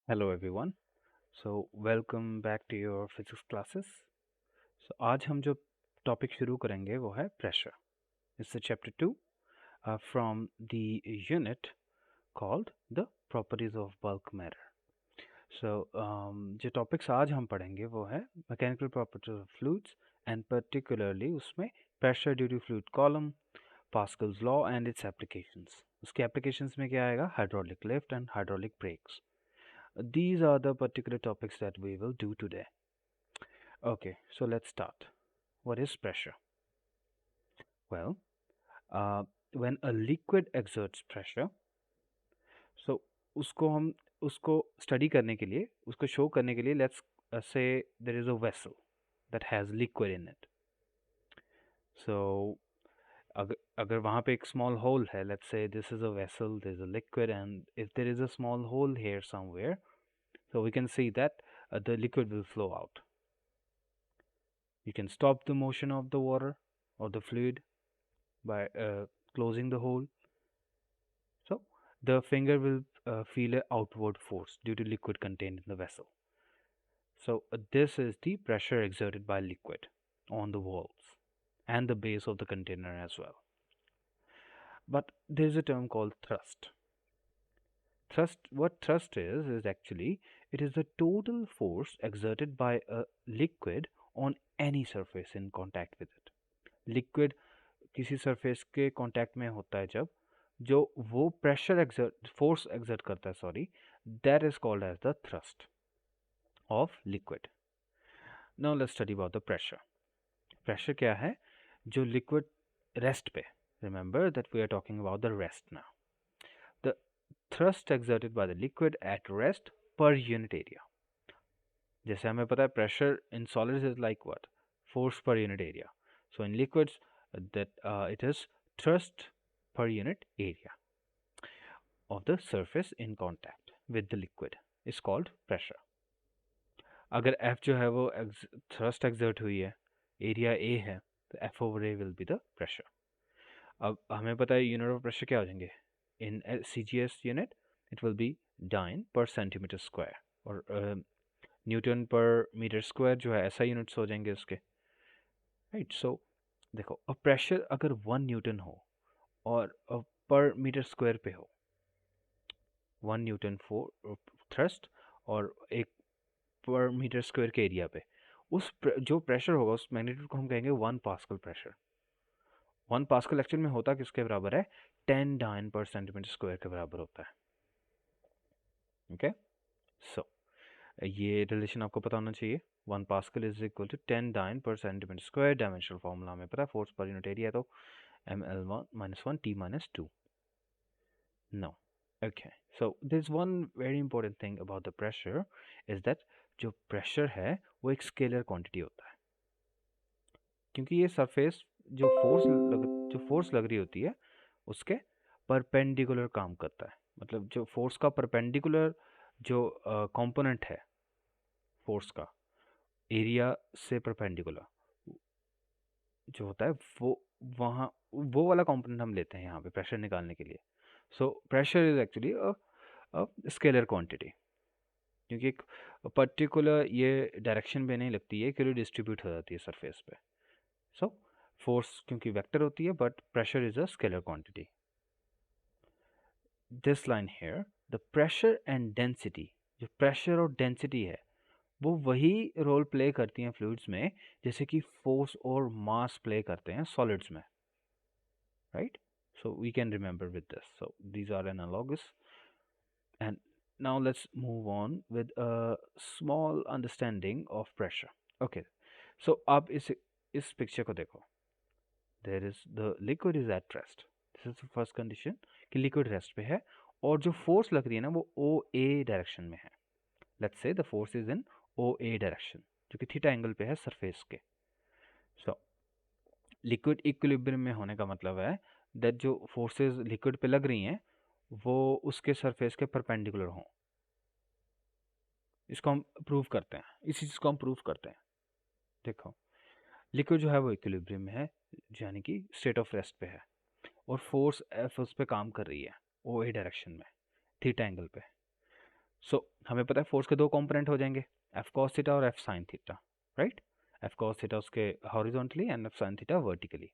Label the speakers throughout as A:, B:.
A: Hello everyone. So welcome back to your physics classes. आज हम जो टॉपिक शुरू करेंगे वो है pressure. It's chapter 2 from the unit called the properties of bulk matter. जो टॉपिक्स आज हम पढ़ेंगे वो है mechanical properties of fluids and particularly उसमें pressure due to fluid column, Pascal's law and its applications. उसके एप्लीकेशंस में क्या आएगा? Hydraulic lift and hydraulic brakes. These are the particular topics that we will do today. Okay, so let's start. What is pressure? Well, uh, when a liquid exerts pressure, so उसको study करने के लिए, उसको show करने के लिए, let's say there is a vessel that has liquid in it. So अगर वहाँ पे एक small hole है, let's say this is a vessel, there is a liquid, and if there is a small hole here somewhere, so we can see that the liquid will flow out. You can stop the motion of the water or the fluid by closing the hole. So the finger will feel an outward force due to liquid contained in the vessel. So this is the pressure exerted by liquid on the walls and the base of the container as well. But there is a term called thrust. What thrust is actually it is the total force exerted by a liquid on any surface in contact with it. Liquid किसी surface के contact में होता है जब जो वो pressure exert force exert करता है, sorry, that is called as the thrust of liquid. Now let's study about the pressure. Pressure क्या है? जो लिक्विड रेस्ट पे, remember that we are talking about the rest now. The thrust exerted by the liquid at rest per unit area. जैसे हमें पता है pressure in solids is like what? Force per unit area. So in liquids that it is thrust per unit area of the surface in contact with the liquid is called pressure. अगर F जो है वो thrust exert हुई है, area A है, तो F over A will be the pressure. अब हमें पता है यूनिट ऑफ प्रेशर क्या हो जाएंगे? In CGS unit it will be dyne per centimetre square, और न्यूटन पर मीटर स्क्वायर जो है ऐसा यूनिट्स हो जाएंगे उसके, राइट. सो देखो, अब प्रेशर अगर 1 न्यूटन हो और पर मीटर स्क्वायर पे हो, 1 न्यूटन फॉर थ्रस्ट और एक पर मीटर स्क्वायर के एरिया पे, जो प्रेशर होगा उस मैग्नीट्यूड को हम कहेंगे 1 पास्कल प्रेशर. 1 पास्कल एक्चुअल में होता किसके बराबर है? 10 डाइन पर सेंटीमीटर स्क्वायर के बराबर होता है. ओके, सो ये रिलेशन आपको पता होना चाहिए. 1 pascal is equal to 10 dyne per centimetre square. Dimensional formula हमें पता है, फोर्स पर यूनिट एरिया, तो ml1 - 1 t - 2. No. Okay. So there's one very important thing about the pressure is that जो pressure है वो एक स्केलर क्वांटिटी होता है, क्योंकि ये सरफेस जो फोर्स लग रही होती है उसके परपेंडिकुलर काम करता है. मतलब जो फोर्स का परपेंडिकुलर जो कंपोनेंट है फोर्स का एरिया से परपेंडिकुलर जो होता है वहाँ वो वाला कंपोनेंट हम लेते हैं यहाँ पे प्रेशर निकालने के लिए. So pressure is actually a scalar quantity, क्योंकि एक पर्टिकुलर ये डायरेक्शन में नहीं लगती है, क्योंकि डिस्ट्रीब्यूट हो जाती है सरफेस पे. सो फोर्स क्योंकि वेक्टर होती है, but pressure is a scalar quantity. This line here, the pressure and density, जो प्रेशर और डेंसिटी है वो वही रोल प्ले करती हैं फ्लूइड्स में जैसे कि फोर्स और मास प्ले करते हैं सॉलिड्स में, right. So we can remember with this. So these are analogous. And now let's move on with a small understanding of pressure. Okay. So आप इस पिक्चर को देखो. There is the liquid is at rest. This is the first condition कि liquid rest पे है और जो force लग रही है ना वो OA direction में है. Let's say the force is in OA direction जो कि थीटा एंगल पे है सरफेस के. So लिक्विड इक्विलिब्रियम में होने का मतलब है दैट जो फोर्सेस लिक्विड पे लग रही हैं वो उसके सरफेस के परपेंडिकुलर हों. इसको हम प्रूव करते हैं, इसी चीज़ को हम प्रूव करते हैं. देखो, लिक्विड जो है वो इक्विलिब्रियम में है, यानी कि स्टेट ऑफ रेस्ट पे है, और फोर्स एफ उस पर काम कर रही है ओ ए डायरेक्शन में थीटा एंगल पे. हमें पता है फोर्स के दो कंपोनेंट हो जाएंगे, एफ कॉस थीटा और F sine theta, right. F cos theta उसके horizontally and F sine theta vertically.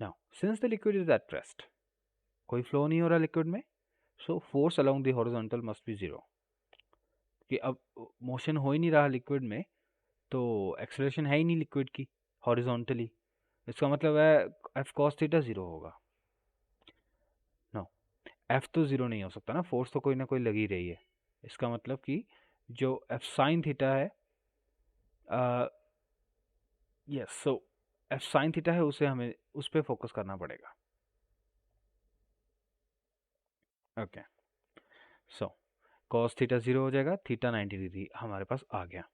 A: Now since the liquid is at rest, कोई फ्लो नहीं हो रहा लिक्विड में, so force along the horizontal must be zero. कि अब motion हो ही नहीं रहा लिक्विड में, तो एक्सेलरेशन है ही नहीं लिक्विड की हॉरिजॉन्टली, इसका मतलब है एफ कॉस थीटा जीरो होगा। नो, एफ तो ज़ीरो नहीं हो सकता ना, फोर्स तो कोई ना कोई लगी रही है। इसका मतलब कि जो एफ साइन थीटा है, यस, सो एफ साइन थीटा है, उसे हमें उस पर फोकस करना पड़ेगा। Okay, so cos theta zero हो जाएगा, थीटा 90 डिग्री हमारे पास आ गया,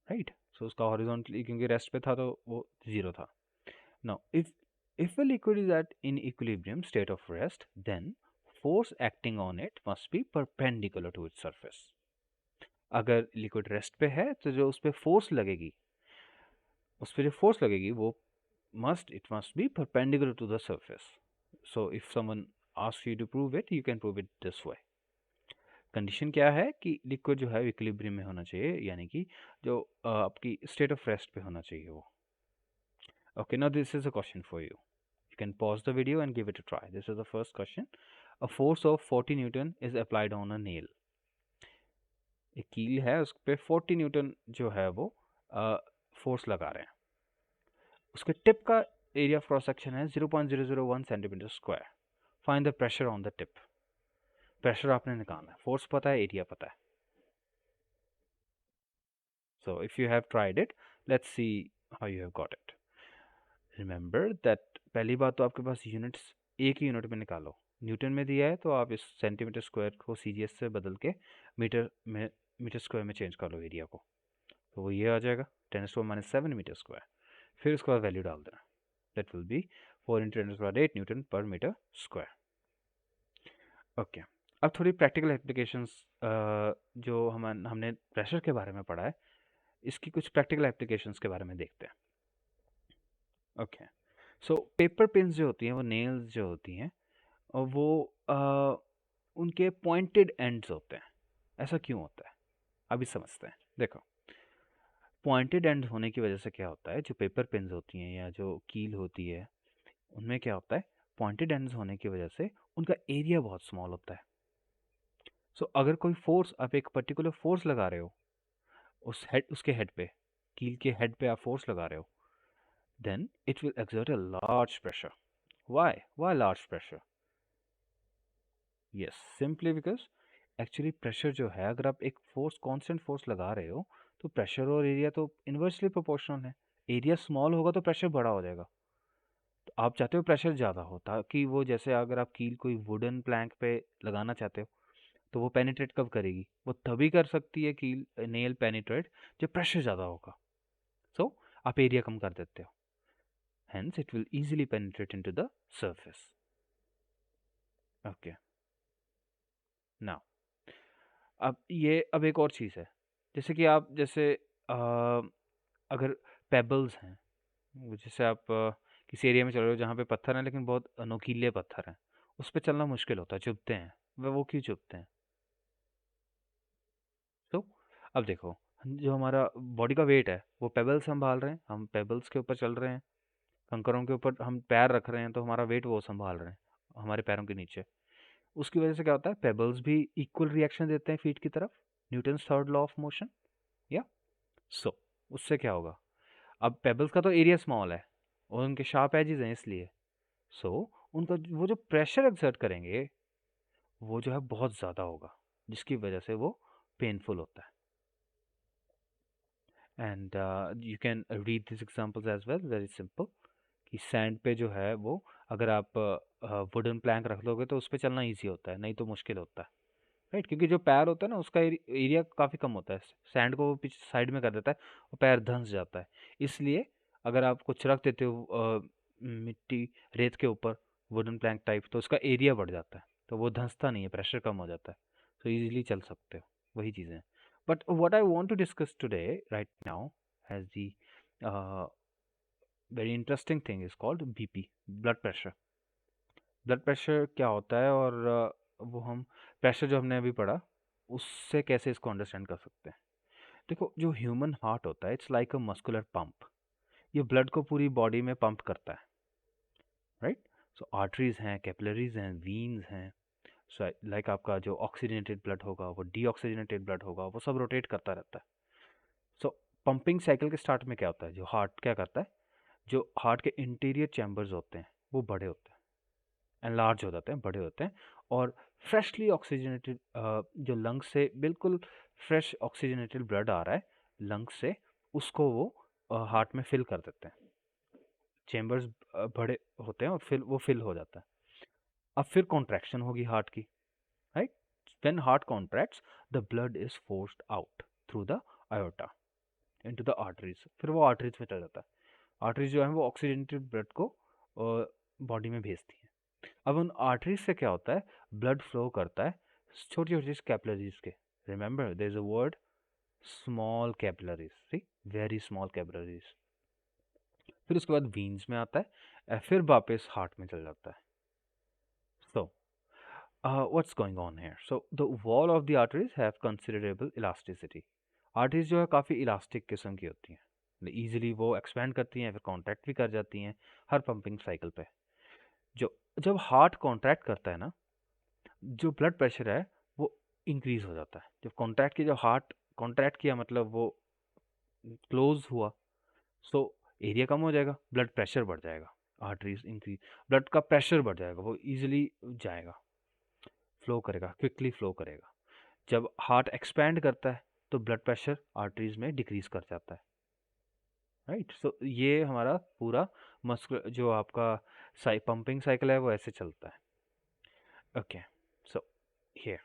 A: राइट। सो उसका हॉरिजॉन्टली क्योंकि रेस्ट पे था तो वो ज़ीरो था। Now if a liquid is at in equilibrium state of rest, then force acting on it must be perpendicular to its surface. अगर लिक्विड रेस्ट पे है तो जो उस पर फोर्स लगेगी, उस पर जो फोर्स लगेगी वो it must be perpendicular to the surface. So if someone asks you to prove it, you can prove it this way. Condition क्या है कि लिक्विड जो है इक्विलिब्रियम में होना चाहिए, यानी कि जो आपकी स्टेट ऑफ रेस्ट पे होना चाहिए वो। Okay, now this is a question for you. You can pause the video and give it a try. This is the first question. A force of 40 Newton is applied on a nail. एक कील है, उस पर 40 Newton जो है वो force लगा रहे हैं। उसके टिप का एरिया ऑफ क्रॉस सेक्शन है 0.001 centimetre square. Find the pressure on the tip. Pressure आपने निकालना है, फोर्स पता है, एरिया पता है। So if you have tried it, let's see how you have got it. Remember that पहली बात तो आपके पास यूनिट्स एक ही यूनिट में निकालो। न्यूटन में दिया है तो आप इस सेंटीमीटर स्क्वायर को सीजीएस से बदल के मीटर स्क्वायर में चेंज कर लो एरिया को, तो वो ये आ जाएगा 10⁻⁷ मीटर स्क्वायर। फिर उसके बाद वैल्यू डाल देना, that will be 4 × 10⁸ Newton per metre square. Okay, अब थोड़ी प्रैक्टिकल एप्लीकेशंस, जो हमने प्रेशर के बारे में पढ़ा है, इसकी कुछ प्रैक्टिकल एप्लीकेशंस के बारे में देखते हैं। ओके, सो पेपर पिन्स जो होती हैं, वो नेल्स जो होती हैं, और वो उनके पॉइंटेड एंड्स होते हैं। ऐसा क्यों होता है, अभी समझते हैं। देखो, पॉइंटेड एंड होने की वजह से क्या होता है, जो पेपर पिन्स होती हैं या जो कील होती है, उनमें क्या होता है, पॉइंटेड एंड्स होने की वजह से उनका एरिया बहुत स्मॉल होता है। सो अगर कोई फोर्स, आप एक पर्टिकुलर फोर्स लगा रहे हो उसके हेड पे, कील के हेड पे आप फोर्स लगा रहे हो, then it will exert a large pressure. Why large pressure? Yes, simply because actually pressure जो है, अगर आप एक फोर्स, कांस्टेंट फोर्स लगा रहे हो, तो प्रेशर और एरिया तो इन्वर्सली प्रोपोर्शनल है। एरिया स्मॉल होगा तो प्रेशर बड़ा हो जाएगा। तो आप चाहते हो प्रेशर ज़्यादा हो, ताकि वो, जैसे अगर आप कील कोई वुडन प्लैंक पे लगाना चाहते हो, तो वो पेनिट्रेट कब करेगी, वो तभी कर सकती है कील, नेल पेनिट्रेट, जब प्रेशर ज़्यादा होगा। सो आप एरिया कम कर देते हो, hence it will easily penetrate into the surface. Okay, now अब एक और चीज़ है, जैसे कि आप जैसे अगर पेबल्स हैं, जैसे आप किसी एरिया में चल रहे हो जहाँ पे पत्थर हैं लेकिन बहुत नोकीले पत्थर हैं, उस पर चलना मुश्किल होता है, चुभते हैं। वो क्यों चुभते हैं? तो अब देखो, जो हमारा बॉडी का वेट है वो पेबल्स संभाल रहे हैं, हम पेबल्स के ऊपर चल रहे हैं, कंकरों के ऊपर हम पैर रख रहे हैं, तो हमारा वेट वो संभाल रहे हैं हमारे पैरों के नीचे। उसकी वजह से क्या होता है, पेबल्स भी इक्वल रिएक्शन देते हैं फीट की तरफ, Newton's third law of motion, या सो उससे क्या होगा, अब पेबल्स का तो एरिया स्मॉल है और उनके शार्प एजेस हैं, इसलिए सो उनका वो जो प्रेशर एक्सर्ट करेंगे वो जो है बहुत ज़्यादा होगा, जिसकी वजह से वो पेनफुल होता है। And you can read this examples as well, very simple, कि सैंड पे जो है वो, अगर आप वुडन प्लैंक रख लोगे तो उस पर चलना ईजी होता है, नहीं तो मुश्किल होता है, राइट। क्योंकि जो पैर होता है ना, उसका एरिया काफ़ी कम होता है, सैंड को वो पीछे साइड में कर देता है, और पैर धंस जाता है। इसलिए अगर आप कुछ रख देते हो मिट्टी, रेत के ऊपर, वुडन प्लैंक टाइप, तो उसका एरिया बढ़ जाता है, तो वो धंसता नहीं है, प्रेशर कम हो जाता है, तो ईजिली चल सकते हो, वही चीज़ें। But what I want to discuss today right now has the very interesting thing is called BP, blood pressure. Blood pressure क्या होता है, और वो हम प्रेशर जो हमने अभी पढ़ा उससे कैसे इसको अंडरस्टैंड कर सकते हैं। देखो, जो ह्यूमन हार्ट होता है it's like a muscular pump. ये ब्लड को पूरी बॉडी में पंप करता है, राइट। सो आर्टरीज हैं, कैपिलरीज हैं, वीन्स हैं। सो लाइक आपका जो ऑक्सीजनेटेड ब्लड होगा वो डीऑक्सीजनेटेड ब्लड होगा, वो सब रोटेट करता रहता है। सो पंपिंग साइकिल के स्टार्ट में क्या होता है, जो हार्ट क्या करता है, जो हार्ट के इंटीरियर चैम्बर्स होते हैं वो बड़े होते हैं, एनलार्ज हो जाते हैं, बड़े होते हैं। और फ्रेशली ऑक्सीजनेटेड जो लंग से बिल्कुल फ्रेश ऑक्सीजनेटेड ब्लड आ रहा है लंग से, उसको वो हार्ट में फिल कर देते हैं। चैम्बर्स बड़े होते हैं और फिर वो फिल हो जाता है। अब फिर कॉन्ट्रैक्शन होगी हार्ट की, right. When heart contracts the blood is forced out through the iota into the arteries, फिर वो आर्टरीज में चला जाता है। आर्टरीज जो है वो ऑक्सीजनेटेड ब्लड को बॉडी में भेजती है। अब उन आर्टरीज से क्या होता है, ब्लड फ्लो करता है छोटी छोटी कैपिलरीज के। Remember there is a word, small capillaries, see, very small capillaries. फिर उसके बाद वीन्स में आता है, फिर वापस हार्ट में चल जाता है। So what's going on here, so the wall of the arteries have considerable elasticity. Arteries जो है काफ़ी इलास्टिक किस्म की होती हैं, इजीली वो एक्सपैंड करती हैं, फिर कॉन्ट्रैक्ट भी कर जाती हैं हर पंपिंग साइकिल पे। जो जब हार्ट कॉन्ट्रैक्ट करता है ना, जो ब्लड प्रेशर है वो इंक्रीज हो जाता है। जब कॉन्ट्रैक्ट किया, जब हार्ट कॉन्ट्रैक्ट किया मतलब वो क्लोज हुआ, सो एरिया कम हो जाएगा, ब्लड प्रेशर बढ़ जाएगा। आर्टरीज इंक्रीज, ब्लड का प्रेशर बढ़ जाएगा, वो इजीली जाएगा, फ्लो करेगा, क्विकली फ्लो करेगा। जब हार्ट एक्सपैंड करता है तो ब्लड प्रेशर आर्टरीज में डिक्रीज कर जाता है, राइट। सो ये हमारा पूरा मस्कुलर जो आपका पंपिंग साइकिल है वो ऐसे चलता है। ओके, सो हियर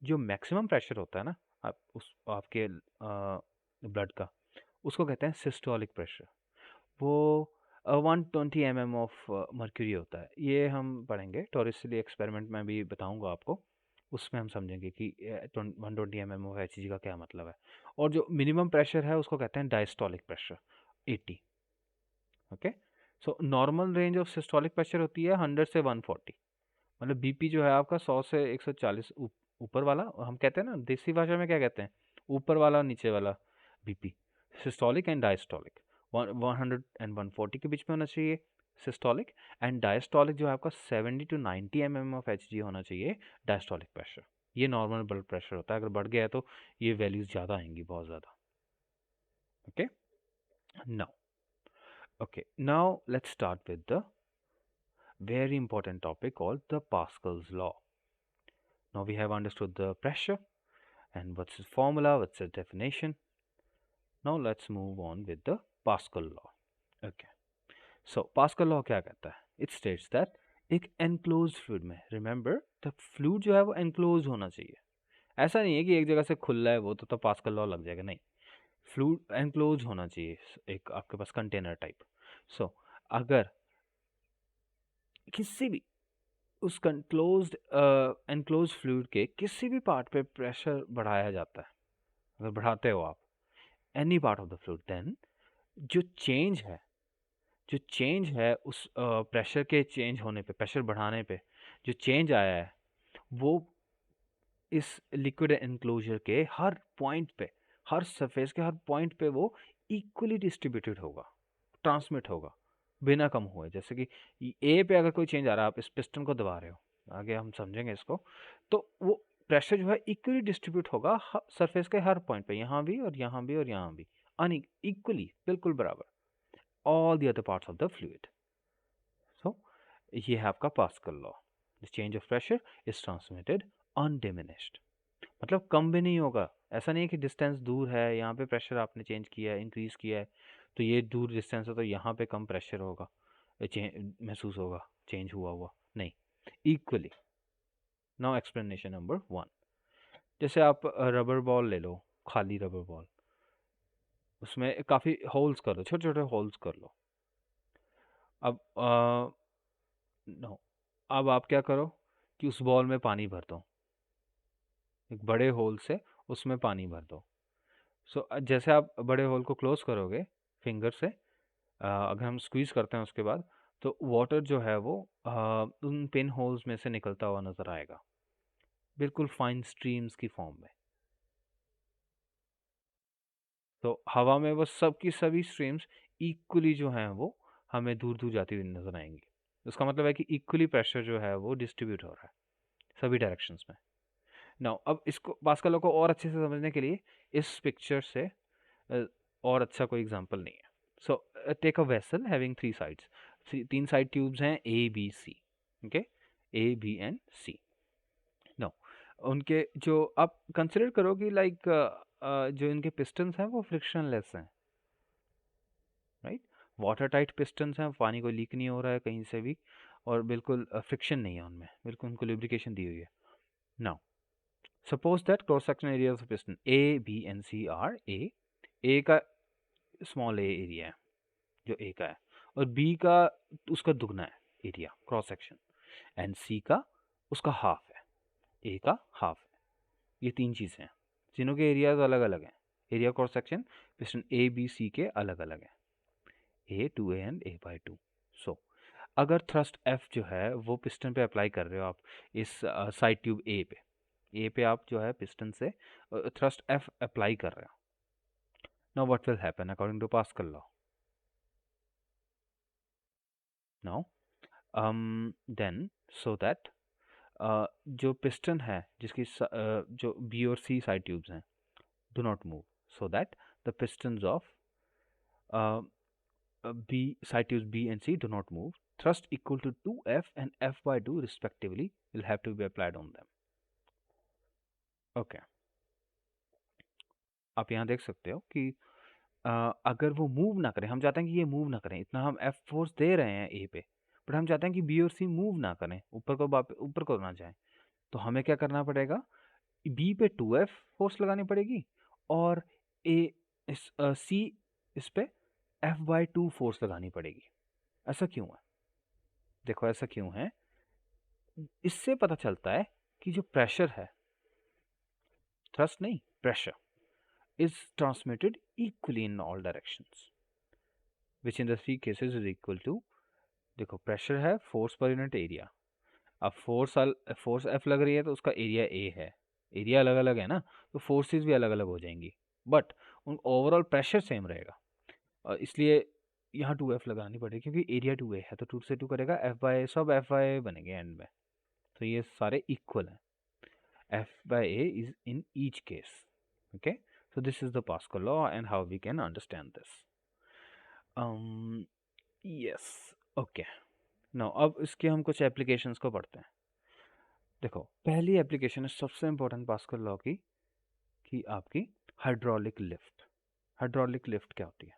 A: जो मैक्सिमम प्रेशर होता है ना, आप उस आपके ब्लड का, उसको कहते हैं सिस्टोलिक प्रेशर। वो 120 mm ऑफ मर्क्यूरी होता है। ये हम पढ़ेंगे टॉरिसली एक्सपेरिमेंट में भी बताऊंगा आपको, उसमें हम समझेंगे कि 120 mm ऑफ एच का क्या मतलब है। और जो मिनिमम प्रेशर है उसको कहते हैं diastolic pressure, 80। Okay, so normal range of systolic pressure होती है 100 से 140। मतलब बीपी जो है आपका 100 से 140 ऊपर वाला, हम कहते हैं ना देसी भाषा में क्या कहते हैं, ऊपर वाला नीचे वाला BP, systolic and diastolic. 100 and 140 के बीच में होना चाहिए सिस्टोलिक, एंड डायस्टोलिक जो है आपका 70 टू 90 mm ऑफ एच होना चाहिए डायस्टोलिक प्रेशर। ये नॉर्मल ब्लड प्रेशर होता है, अगर बढ़ गया है तो ये वैल्यूज ज़्यादा आएंगी, बहुत ज़्यादा। Okay, now let's start with the very important topic called the Pascal's law. Now we have understood the pressure and what's its formula, what's its definition. Now let's move on with the Pascal law. Okay. So Pascal law क्या कहता है? It states that एक enclosed fluid में, remember the fluid जो है वो enclosed होना चाहिए। ऐसा नहीं है कि एक जगह से खुला है वो तो पास्कल लॉ लग जाएगा, नहीं। फ्लूइड एनक्लोज होना चाहिए, एक आपके पास कंटेनर टाइप। सो अगर किसी भी उस एनक्लोज फ्लूइड के किसी भी पार्ट पे प्रेशर बढ़ाया जाता है, अगर बढ़ाते हो आप any part of the fluid, then जो चेंज है जो चेंज है उस प्रेशर के चेंज होने पे, प्रेशर बढ़ाने पे जो चेंज आया है, वो इस लिक्विड एनक्लोजर के हर पॉइंट पे, हर सरफेस के हर पॉइंट पे वो इक्वली डिस्ट्रीब्यूटेड होगा, ट्रांसमिट होगा बिना कम हुए। जैसे कि ए पे अगर कोई चेंज आ रहा है, आप इस पिस्टन को दबा रहे हो, आगे हम समझेंगे इसको, तो वो प्रेशर जो है इक्वली डिस्ट्रीब्यूट होगा सरफेस के हर पॉइंट पे, यहाँ भी और यहाँ भी और यहाँ भी, इक्वली, बिल्कुल बराबर, all the other parts of the fluid. So ये है आपका pascal law, the change of pressure is transmitted undiminished, मतलब कम भी नहीं होगा। ऐसा नहीं है कि डिस्टेंस दूर है, यहाँ पे प्रेशर आपने चेंज किया है, इंक्रीज किया है, तो ये दूर डिस्टेंस है तो यहाँ पे कम प्रेशर होगा, महसूस होगा चेंज हुआ हुआ, नहीं, इक्वली। नाउ एक्सप्लेनेशन नंबर 1, जैसे आप रबर बॉल ले लो, खाली रबर बॉल, उसमें काफ़ी होल्स कर लो, छोटे छोटे होल्स कर लो। अब नो अब आप क्या करो कि उस बॉल में पानी भर दो, एक बड़े होल से उसमें पानी भर दो। सो जैसे आप बड़े होल को क्लोज करोगे फिंगर से, अगर हम स्क्वीज करते हैं उसके बाद, तो वाटर जो है वो उन पिन होल्स में से निकलता हुआ नज़र आएगा। बिल्कुल फाइन स्ट्रीम्स की फॉर्म में। तो हवा में वो सब की सभी स्ट्रीम्स इक्वली जो हैं वो हमें दूर दूर जाती हुई नजर आएंगी। उसका मतलब है कि इक्वली प्रेशर जो है वो डिस्ट्रीब्यूट हो रहा है सभी डायरेक्शंस में। नाउ अब इसको पास्कल लॉ को और अच्छे से समझने के लिए इस पिक्चर से अ, और अच्छा कोई एग्जांपल नहीं है। So take a vessel having three sides, तीन साइड ट्यूब्स हैं A B C. Okay, A B and C. No, उनके जो आप कंसिडर करो कि लाइक जो इनके पिस्टन्स हैं वो फ्रिक्शनलेस हैं, राइट। वाटर टाइट पिस्टन्स हैं, पानी को लीक नहीं हो रहा है कहीं से भी, और बिल्कुल फ्रिक्शन नहीं है उनमें, बिल्कुल उनको लुब्रिकेशन दी हुई है। Now suppose that cross section area of piston A B and C are A का स्मॉल ए एरिया है जो ए का है, और बी का उसका दुगना है एरिया क्रॉस सेक्शन, एंड सी का उसका हाफ है, ए का हाफ है। ये तीन चीज़ें हैं, तीनों के एरियाज अलग अलग हैं। Area cross section piston A B C के अलग अलग हैं, A two A and A by two. So अगर थ्रस्ट एफ जो है वो पिस्टन पे अप्लाई कर रहे हो आप इस साइड ट्यूब ए पे आप जो है पिस्टन से थ्रस्ट एफ अप्लाई कर रहे हो। Now what will happen according to Pascal law? Now then so that जो पिस्टन है जिसकी जो बी और सी साइड ट्यूब्स हैं do not move, so that the pistons of B side tubes B and C do not move. Thrust equal to 2F and F by 2 respectively will have to be applied on them. Okay. आप यहाँ देख सकते हो कि अगर वो move ना करें, हम चाहते हैं कि ये मूव ना करें, इतना हम F फोर्स दे रहे हैं ए पे, बट हम चाहते हैं कि बी और सी मूव ना करें, ऊपर को ना जाए। तो हमें क्या करना पड़ेगा, बी पे 2F फोर्स लगानी पड़ेगी, और ए सी इस पे F/2 फोर्स लगानी पड़ेगी। ऐसा क्यों है? देखो ऐसा क्यों है, इससे पता चलता है कि जो प्रेशर है, थ्रस्ट नहीं pressure, is transmitted equally in all directions which in the three cases is equal to, देखो प्रेशर है फोर्स पर यूनिट एरिया, अब फोर्स एफ लग रही है तो उसका एरिया ए है, एरिया अलग अलग है ना, तो फोर्सेस भी अलग अलग हो जाएंगी, बट उन ओवरऑल प्रेशर सेम रहेगा, और इसलिए यहाँ 2F लगानी पड़ेगी क्योंकि एरिया 2A है, तो 2 से 2 करेगा F/A, सब F/A बनेंगे एंड में, तो ये सारे इक्वल हैं। F/A is in each case. Okay, so this is the Pascal law and how we can understand this. Yes, okay. Now अब इसके हम कुछ एप्लीकेशंस को पढ़ते हैं। देखो पहली एप्लीकेशन है सबसे इम्पोर्टेंट पास्कल लॉ की, कि आपकी हाइड्रोलिक लिफ्ट। हाइड्रोलिक लिफ्ट क्या होती है?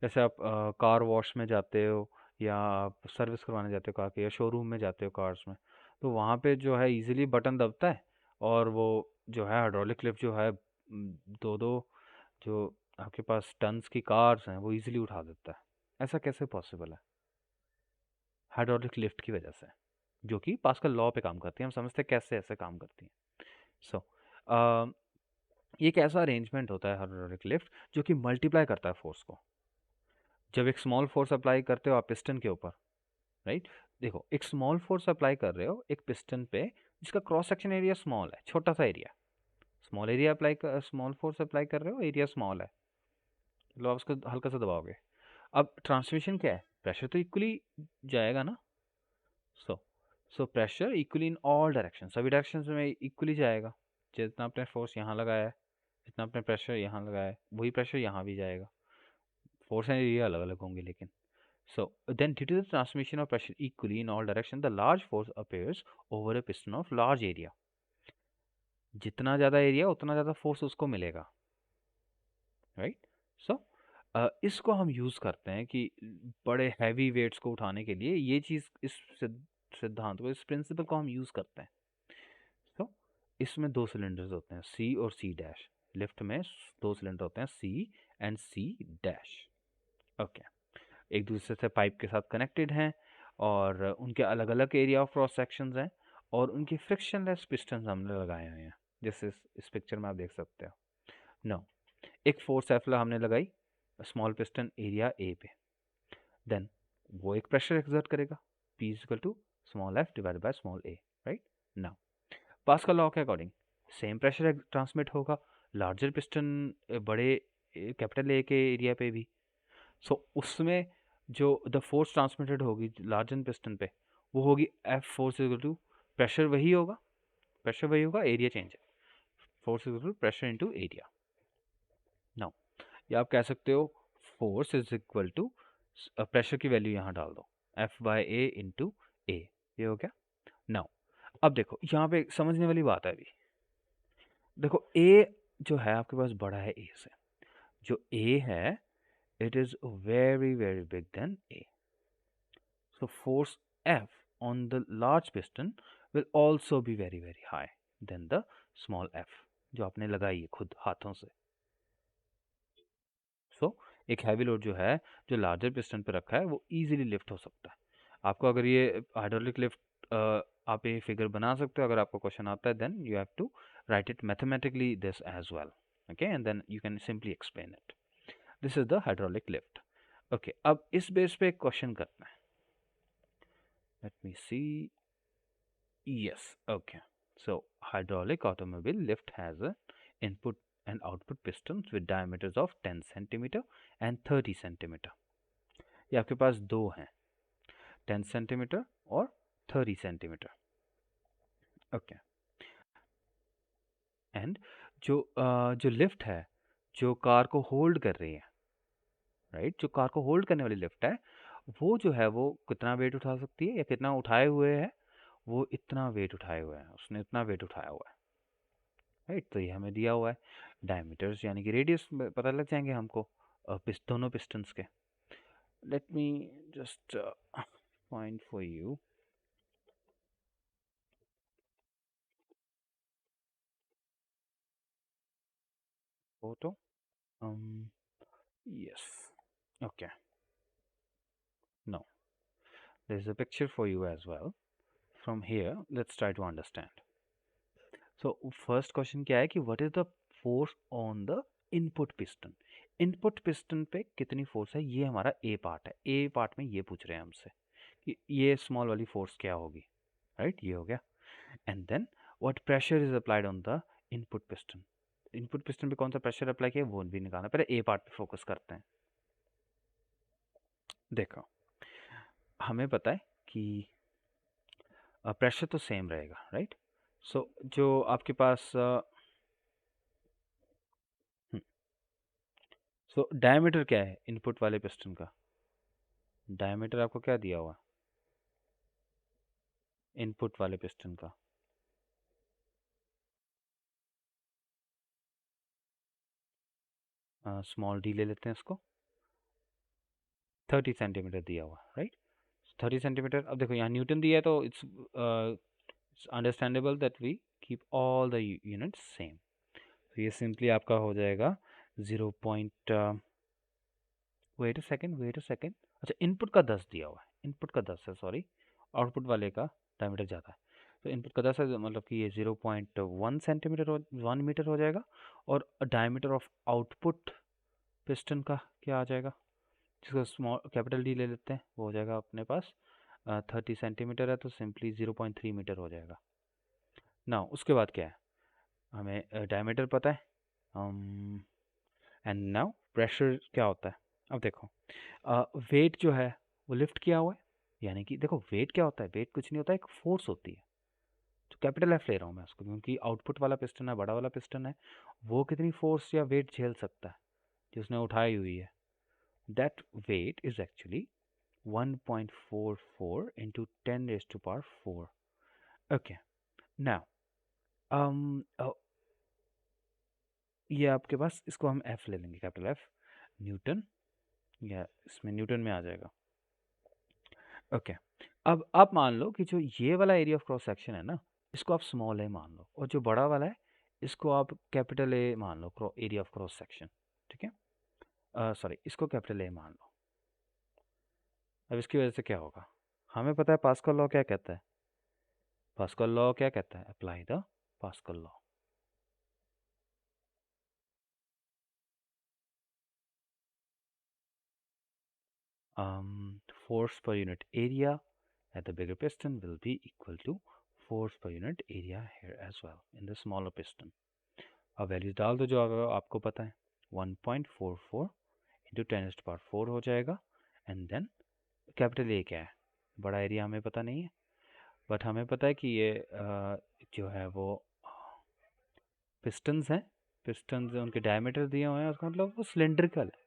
A: जैसे आप कार वॉश में जाते हो, या आप सर्विस करवाने जाते हो कार की, या शोरूम में जाते हो कार्स में, तो वहाँ पे जो है इजीली बटन दबता है, और वो जो है हाइड्रोलिक लिफ्ट जो है दो दो जो आपके पास टन्स की कार्स हैं वो इजीली उठा देता है। ऐसा कैसे पॉसिबल है? हाइड्रोलिक लिफ्ट की वजह से, जो कि पास्कल लॉ पे काम करती है। हम समझते हैं कैसे ऐसे काम करती है। सो ये एक ऐसा अरेंजमेंट होता है हाइड्रोलिक लिफ्ट जो कि मल्टीप्लाई करता है फोर्स को। जब एक स्मॉल फोर्स अप्लाई करते हो आप पिस्टन के ऊपर, राइट, देखो एक स्मॉल फोर्स अप्लाई कर रहे हो एक पिस्टन पे जिसका क्रॉस सेक्शन एरिया स्मॉल है, छोटा सा एरिया, स्मॉल फोर्स अप्लाई कर रहे हो, एरिया स्मॉल है, मतलब आप उसको हल्का सा दबाओगे। अब ट्रांसमिशन क्या है, प्रेशर तो इक्वली जाएगा ना। So so pressure equally in all direction, सभी डायरेक्शन में इक्वली जाएगा। जितना आपने फोर्स यहाँ लगाया है, जितना आपने प्रेशर यहाँ लगाया है, वही प्रेशर यहाँ भी जाएगा। फोर्स एंड एरिया अलग अलग होंगे लेकिन। So then due to the transmission of pressure equally in all directions, the large force appears over a piston of large area. जितना ज़्यादा एरिया उतना ज़्यादा फोर्स उसको मिलेगा, राइट। सो इसको हम यूज़ करते हैं कि बड़े हैवी वेट्स को उठाने के लिए, ये चीज़ इस सिद्धांत को, इस प्रिंसिपल को हम यूज़ करते हैं। सो इसमें दो सिलेंडर्स होते हैं सी और सी डैश, लिफ्ट में दो सिलेंडर होते हैं सी एंड सी डैश। ओके, एक दूसरे से पाइप के साथ कनेक्टेड हैं, और उनके अलग अलग एरिया ऑफ क्रॉस सेक्शंस हैं, और उनके फ्रिक्शनलेस पिस्टन हमने लगाए हुए हैं, जैसे इस पिक्चर में आप देख सकते हो। नो, एक फोर्स एफ हमने लगाई स्मॉल पिस्टन एरिया ए पे, देन वो एक प्रेशर एक्सर्ट करेगा, P is equal to small F divided by small A, right. Now Pascal law के अकॉर्डिंग सेम प्रेशर ट्रांसमिट होगा लार्जर पिस्टन बड़े कैपिटल ए के एरिया पे भी। सो उसमें जो द फोर्स ट्रांसमिटेड होगी लार्जर पिस्टन पे वो होगी F force equal to pressure वही होगा, प्रेशर वही होगा, एरिया चेंज है, force equal to pressure into area. Now या आप कह सकते हो force is equal to pressure की वैल्यू यहाँ डाल दो F by A into A, ये हो गया। नाउ अब देखो यहाँ पे समझने वाली बात है अभी। देखो ए जो है आपके पास बड़ा है ए से, जो ए है it is very very big than A. So force F on the large piston will also be very very high than the small f जो आपने लगाई है खुद हाथों से। एक हैवी लोड जो है जो लार्जर पिस्टन पे रखा है वो इजीली लिफ्ट हो सकता है। आपको अगर ये हाइड्रोलिक लिफ्ट आप ये फिगर बना सकते हो, अगर आपको क्वेश्चन आता है then you have to write it mathematically this as well, okay, and then you can simply explain it. This is the hydraulic lift. Okay, अब इस बेस पे एक क्वेश्चन करना है। Let me see, yes, okay, so hydraulic automobile lift has a input and output pistons with diameters of 10 centimeter and 30 centimeter। ये आपके पास दो हैं, 10 सेंटीमीटर और 30 सेंटीमीटर, ओके। एंड जो लिफ्ट है जो कार को होल्ड कर रही है, राइट, जो कार को होल्ड करने वाली लिफ्ट है वो जो है वो कितना वेट उठा सकती है या कितना उठाए हुए है, वो इतना वेट उठाए हुए हैं, उसने इतना वेट उठाया हुआ है, राइट। तो ये हमें दिया हुआ है डायमीटर्स यानी कि रेडियस पता लग जाएंगे हमको दोनों पिस्टन्स के। Let me just find for you photo, yes, okay, no, there is a picture for you as well। from here let's try to understand। so first question क्या है कि what is the force on the input piston। Input piston पे कितनी force है, ये हमारा ए part है। ए part में ये पूछ रहे हैं हमसे कि ये स्मॉल वाली फोर्स क्या होगी, राइट, ये हो गया। And then what pressure is applied on the input piston. Input piston पे कौन सा प्रेशर अप्लाई किया वो भी निकालना, पहले ए पार्ट पे फोकस करते हैं। देखो हमें पता है कि प्रेशर तो सेम रहेगा, राइट। सो जो आपके पास सो डायमीटर क्या है इनपुट वाले पिस्टन का, डायमीटर आपको क्या दिया हुआ इनपुट वाले पिस्टन का, स्मॉल डी ले लेते हैं इसको, 30 सेंटीमीटर दिया हुआ, राइट। 30 सेंटीमीटर। अब देखो यहाँ न्यूटन दिया है तो it's understandable that we keep all the units same. तो ये सिंपली आपका हो जाएगा 0 पॉइंट, वेट अ सेकेंड, अच्छा इनपुट का 10 दिया हुआ है, इनपुट का 10 है, सॉरी, आउटपुट वाले का डायमीटर ज़्यादा है। तो इनपुट का 10 है मतलब कि ये 0.1 सेंटीमीटर 1 मीटर हो जाएगा। और डायमीटर ऑफ आउटपुट पिस्टन का क्या आ जाएगा, जिसको स्मॉल कैपिटल डी ले लेते हैं, वो हो जाएगा अपने पास 30 सेंटीमीटर है तो सिंपली 0.3 मीटर हो जाएगा। ना उसके बाद क्या है, हमें डायमीटर पता है, एंड नाउ प्रेशर क्या होता है। अब देखो वेट जो है वो लिफ्ट किया हुआ है, यानी कि देखो वेट क्या होता है, वेट कुछ नहीं होता है, एक फोर्स होती है। तो कैपिटल एफ ले रहा हूँ मैं उसको क्योंकि आउटपुट वाला पिस्टन है, बड़ा वाला पिस्टन है, वो कितनी फोर्स या वेट झेल सकता है जो उसने उठाई हुई है, that weight is actually 1.44 into 10 raised to power 4। Okay, now ये आपके पास इसको हम F ले लेंगे, कैपिटल F, न्यूटन, या इसमें न्यूटन में आ जाएगा। ओके, अब आप मान लो कि जो ये वाला एरिया ऑफ क्रॉस सेक्शन है ना, इसको आप स्मॉल ए मान लो, और जो बड़ा वाला है इसको आप कैपिटल ए मान लो, एरिया ऑफ क्रॉस सेक्शन, ठीक है, सॉरी इसको कैपिटल ए मान लो। अब इसकी वजह से क्या होगा, हमें पता है पास्कल लॉ क्या कहता है, पास्कल लॉ क्या कहता है, apply the pascal law. Force per unit area at the bigger piston will be equal to force per unit area here as well in the smaller piston. अब values डाल दो जो आपको पता है, 1.44 इंटू 10⁴ हो जाएगा। एंड देन कैपिटल ए क्या है, बड़ा एरिया हमें पता नहीं है, बट हमें पता है कि ये जो है वो पिस्टन्स हैं, पिस्टन्स उनके डायमीटर दिए हुए हैं, उसका मतलब वो सिलेंड्रिकल है,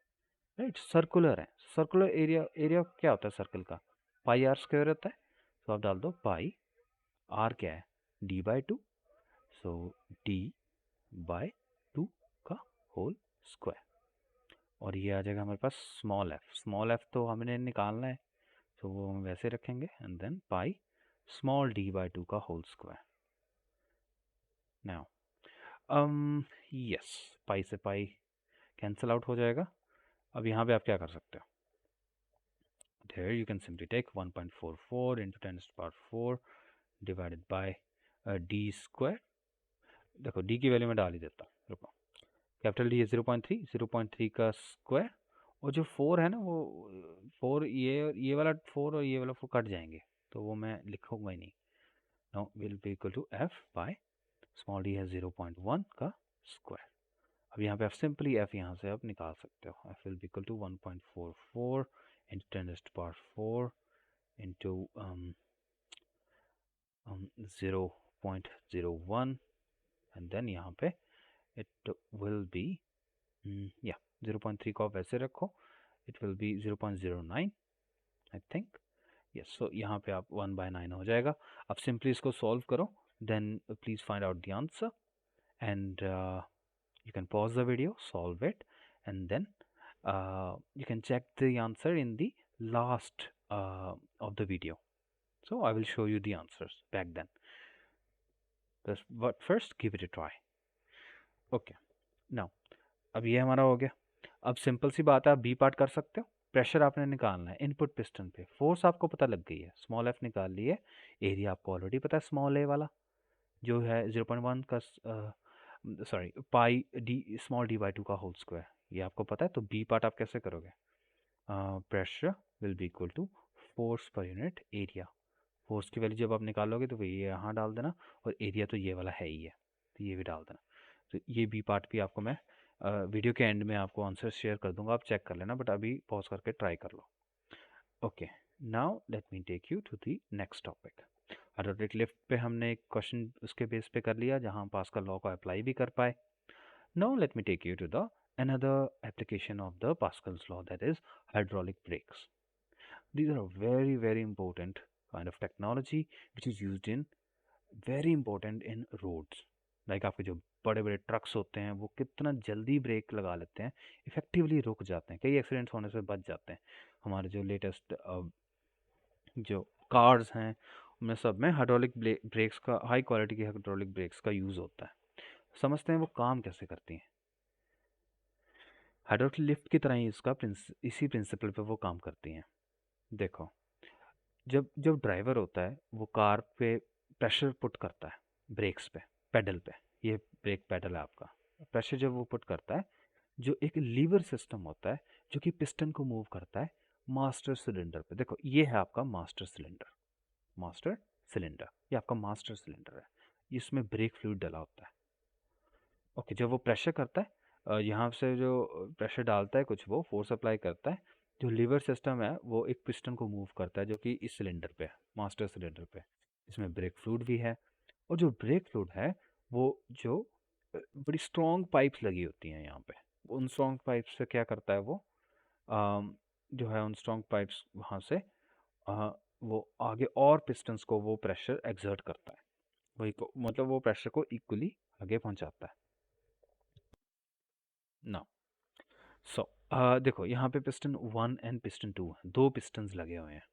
A: राइट, सर्कुलर है। सर्कुलर एरिया, एरिया क्या होता है सर्कल का, पाई आर स्क्वायर होता है। तो आप डाल दो पाई आर क्या है, d/2, सो d/2 का होल स्क्वायर। और ये आ जाएगा हमारे पास स्मॉल एफ, स्मॉल एफ तो हमने निकालना है, तो वो हम वैसे रखेंगे, and than pi small d/2 का होल स्क्वायर। नाउ यस, पाई से पाई कैंसिल आउट हो जाएगा। अब यहाँ पे आप क्या कर सकते हो, here you can simply take 1.44 into 10⁴ divided by d square. देखो d की वैल्यू में डाल ही देता हूँ, रुको, कैपिटल डी है 0.3, 0.3 का स्क्वायर, और जो 4 है ना वो 4, ये वाला 4 और ये वाला 4 कट जाएंगे, तो वो मैं लिखूंगा ही नहीं। Now will be equal to F by small D है 0.1 का स्क्वायर। अब यहाँ पे आप सिंपली एफ यहाँ से आप निकाल सकते हो, F will be equal to 1.44 into 10⁴ into 0.01, and then यहाँ पे इट विल बी या 0.3 को आप वैसे रखो, it will be 0.09 I think, yes. So यहाँ पे आप 1/9 हो जाएगा। अब सिंपली इसको सॉल्व करो, then please find out the answer, and you can pause the video, solve it, and then you can check the answer in the last of the video. So I will show you the answers back then. But first give it a try. Okay, now अब ये हमारा हो गया। अब simple सी बात है, आप B part कर सकते हो। प्रेशर आपने निकालना है इनपुट पिस्टन पे, फोर्स आपको पता लग गई है, स्मॉल एफ निकाल ली है, एरिया आपको ऑलरेडी पता है स्मॉल ए वाला जो है 0.1 का सॉरी पाई डी स्मॉल d/2 का होल स्क्वायर, ये आपको पता है। तो बी पार्ट आप कैसे करोगे, pressure will be equal to force per unit area. Force की वैल्यू जब आप निकालोगे तो ये यहाँ डाल देना, और एरिया तो ये वाला है ही है, तो ये भी डाल देना। तो ये बी पार्ट भी आपको मैं वीडियो के एंड में आपको आंसर शेयर कर दूंगा, आप चेक कर लेना, बट अभी पॉज करके ट्राई कर लो। Okay, now let me take you to the next topic. Hydraulic lift पे हमने एक क्वेश्चन उसके बेस पे कर लिया जहाँ पास्कल लॉ को अप्लाई भी कर पाए। Now let me take you to the another application of the Pascal's law, that is hydraulic brakes. These are very very important kind of technology which is used in very important in roads. Like आपके जो बड़े बड़े trucks होते हैं वो कितना जल्दी break लगा लेते हैं, इफेक्टिवली रुक जाते हैं, कई एक्सीडेंट्स होने से बच जाते हैं। हमारे जो लेटेस्ट जो कार्स हैं उनमें सब में हाइड्रोलिक ब्रेक्स का, हाई क्वालिटी के हाइड्रोलिक ब्रेक्स का यूज़ होता है। समझते हैं वो काम कैसे करती हैं। हाइड्रोलिक लिफ्ट की तरह ही इसका इसी प्रिंसिपल पे वो काम करती हैं। देखो, जब जब ड्राइवर होता है वो कार पे प्रेशर पुट करता है ब्रेक्स पे, पेडल पे, ये ब्रेक पेडल है आपका, प्रेशर जब वो पुट करता है, जो एक लीवर सिस्टम होता है जो कि पिस्टन को मूव करता है मास्टर सिलेंडर पे। देखो ये है आपका मास्टर सिलेंडर, मास्टर सिलेंडर, ये आपका मास्टर सिलेंडर है, इसमें ब्रेक फ्लूइड डला होता है। ओके, जब वो प्रेशर करता है, यहाँ से जो प्रेशर डालता है कुछ, वो फोर्स अप्लाई करता है, जो लीवर सिस्टम है वो एक पिस्टन को मूव करता है जो कि इस सिलेंडर पे है, मास्टर सिलेंडर पे। इसमें ब्रेक फ्लूइड भी है, और जो ब्रेक फ्लूइड है वो जो बड़ी स्ट्रॉन्ग पाइप्स लगी होती हैं यहाँ पे, उन स्ट्रॉन्ग पाइप्स से क्या करता है वो, जो है उन स्ट्रॉन्ग पाइप्स वहाँ से वो आगे और पिस्टन्स को वो प्रेशर एक्सर्ट करता है, वही को मतलब वो प्रेशर को इक्वली आगे पहुँचाता है ना। सो देखो यहाँ पे पिस्टन 1 एंड पिस्टन 2 है, दो पिस्टन्स लगे हुए हैं।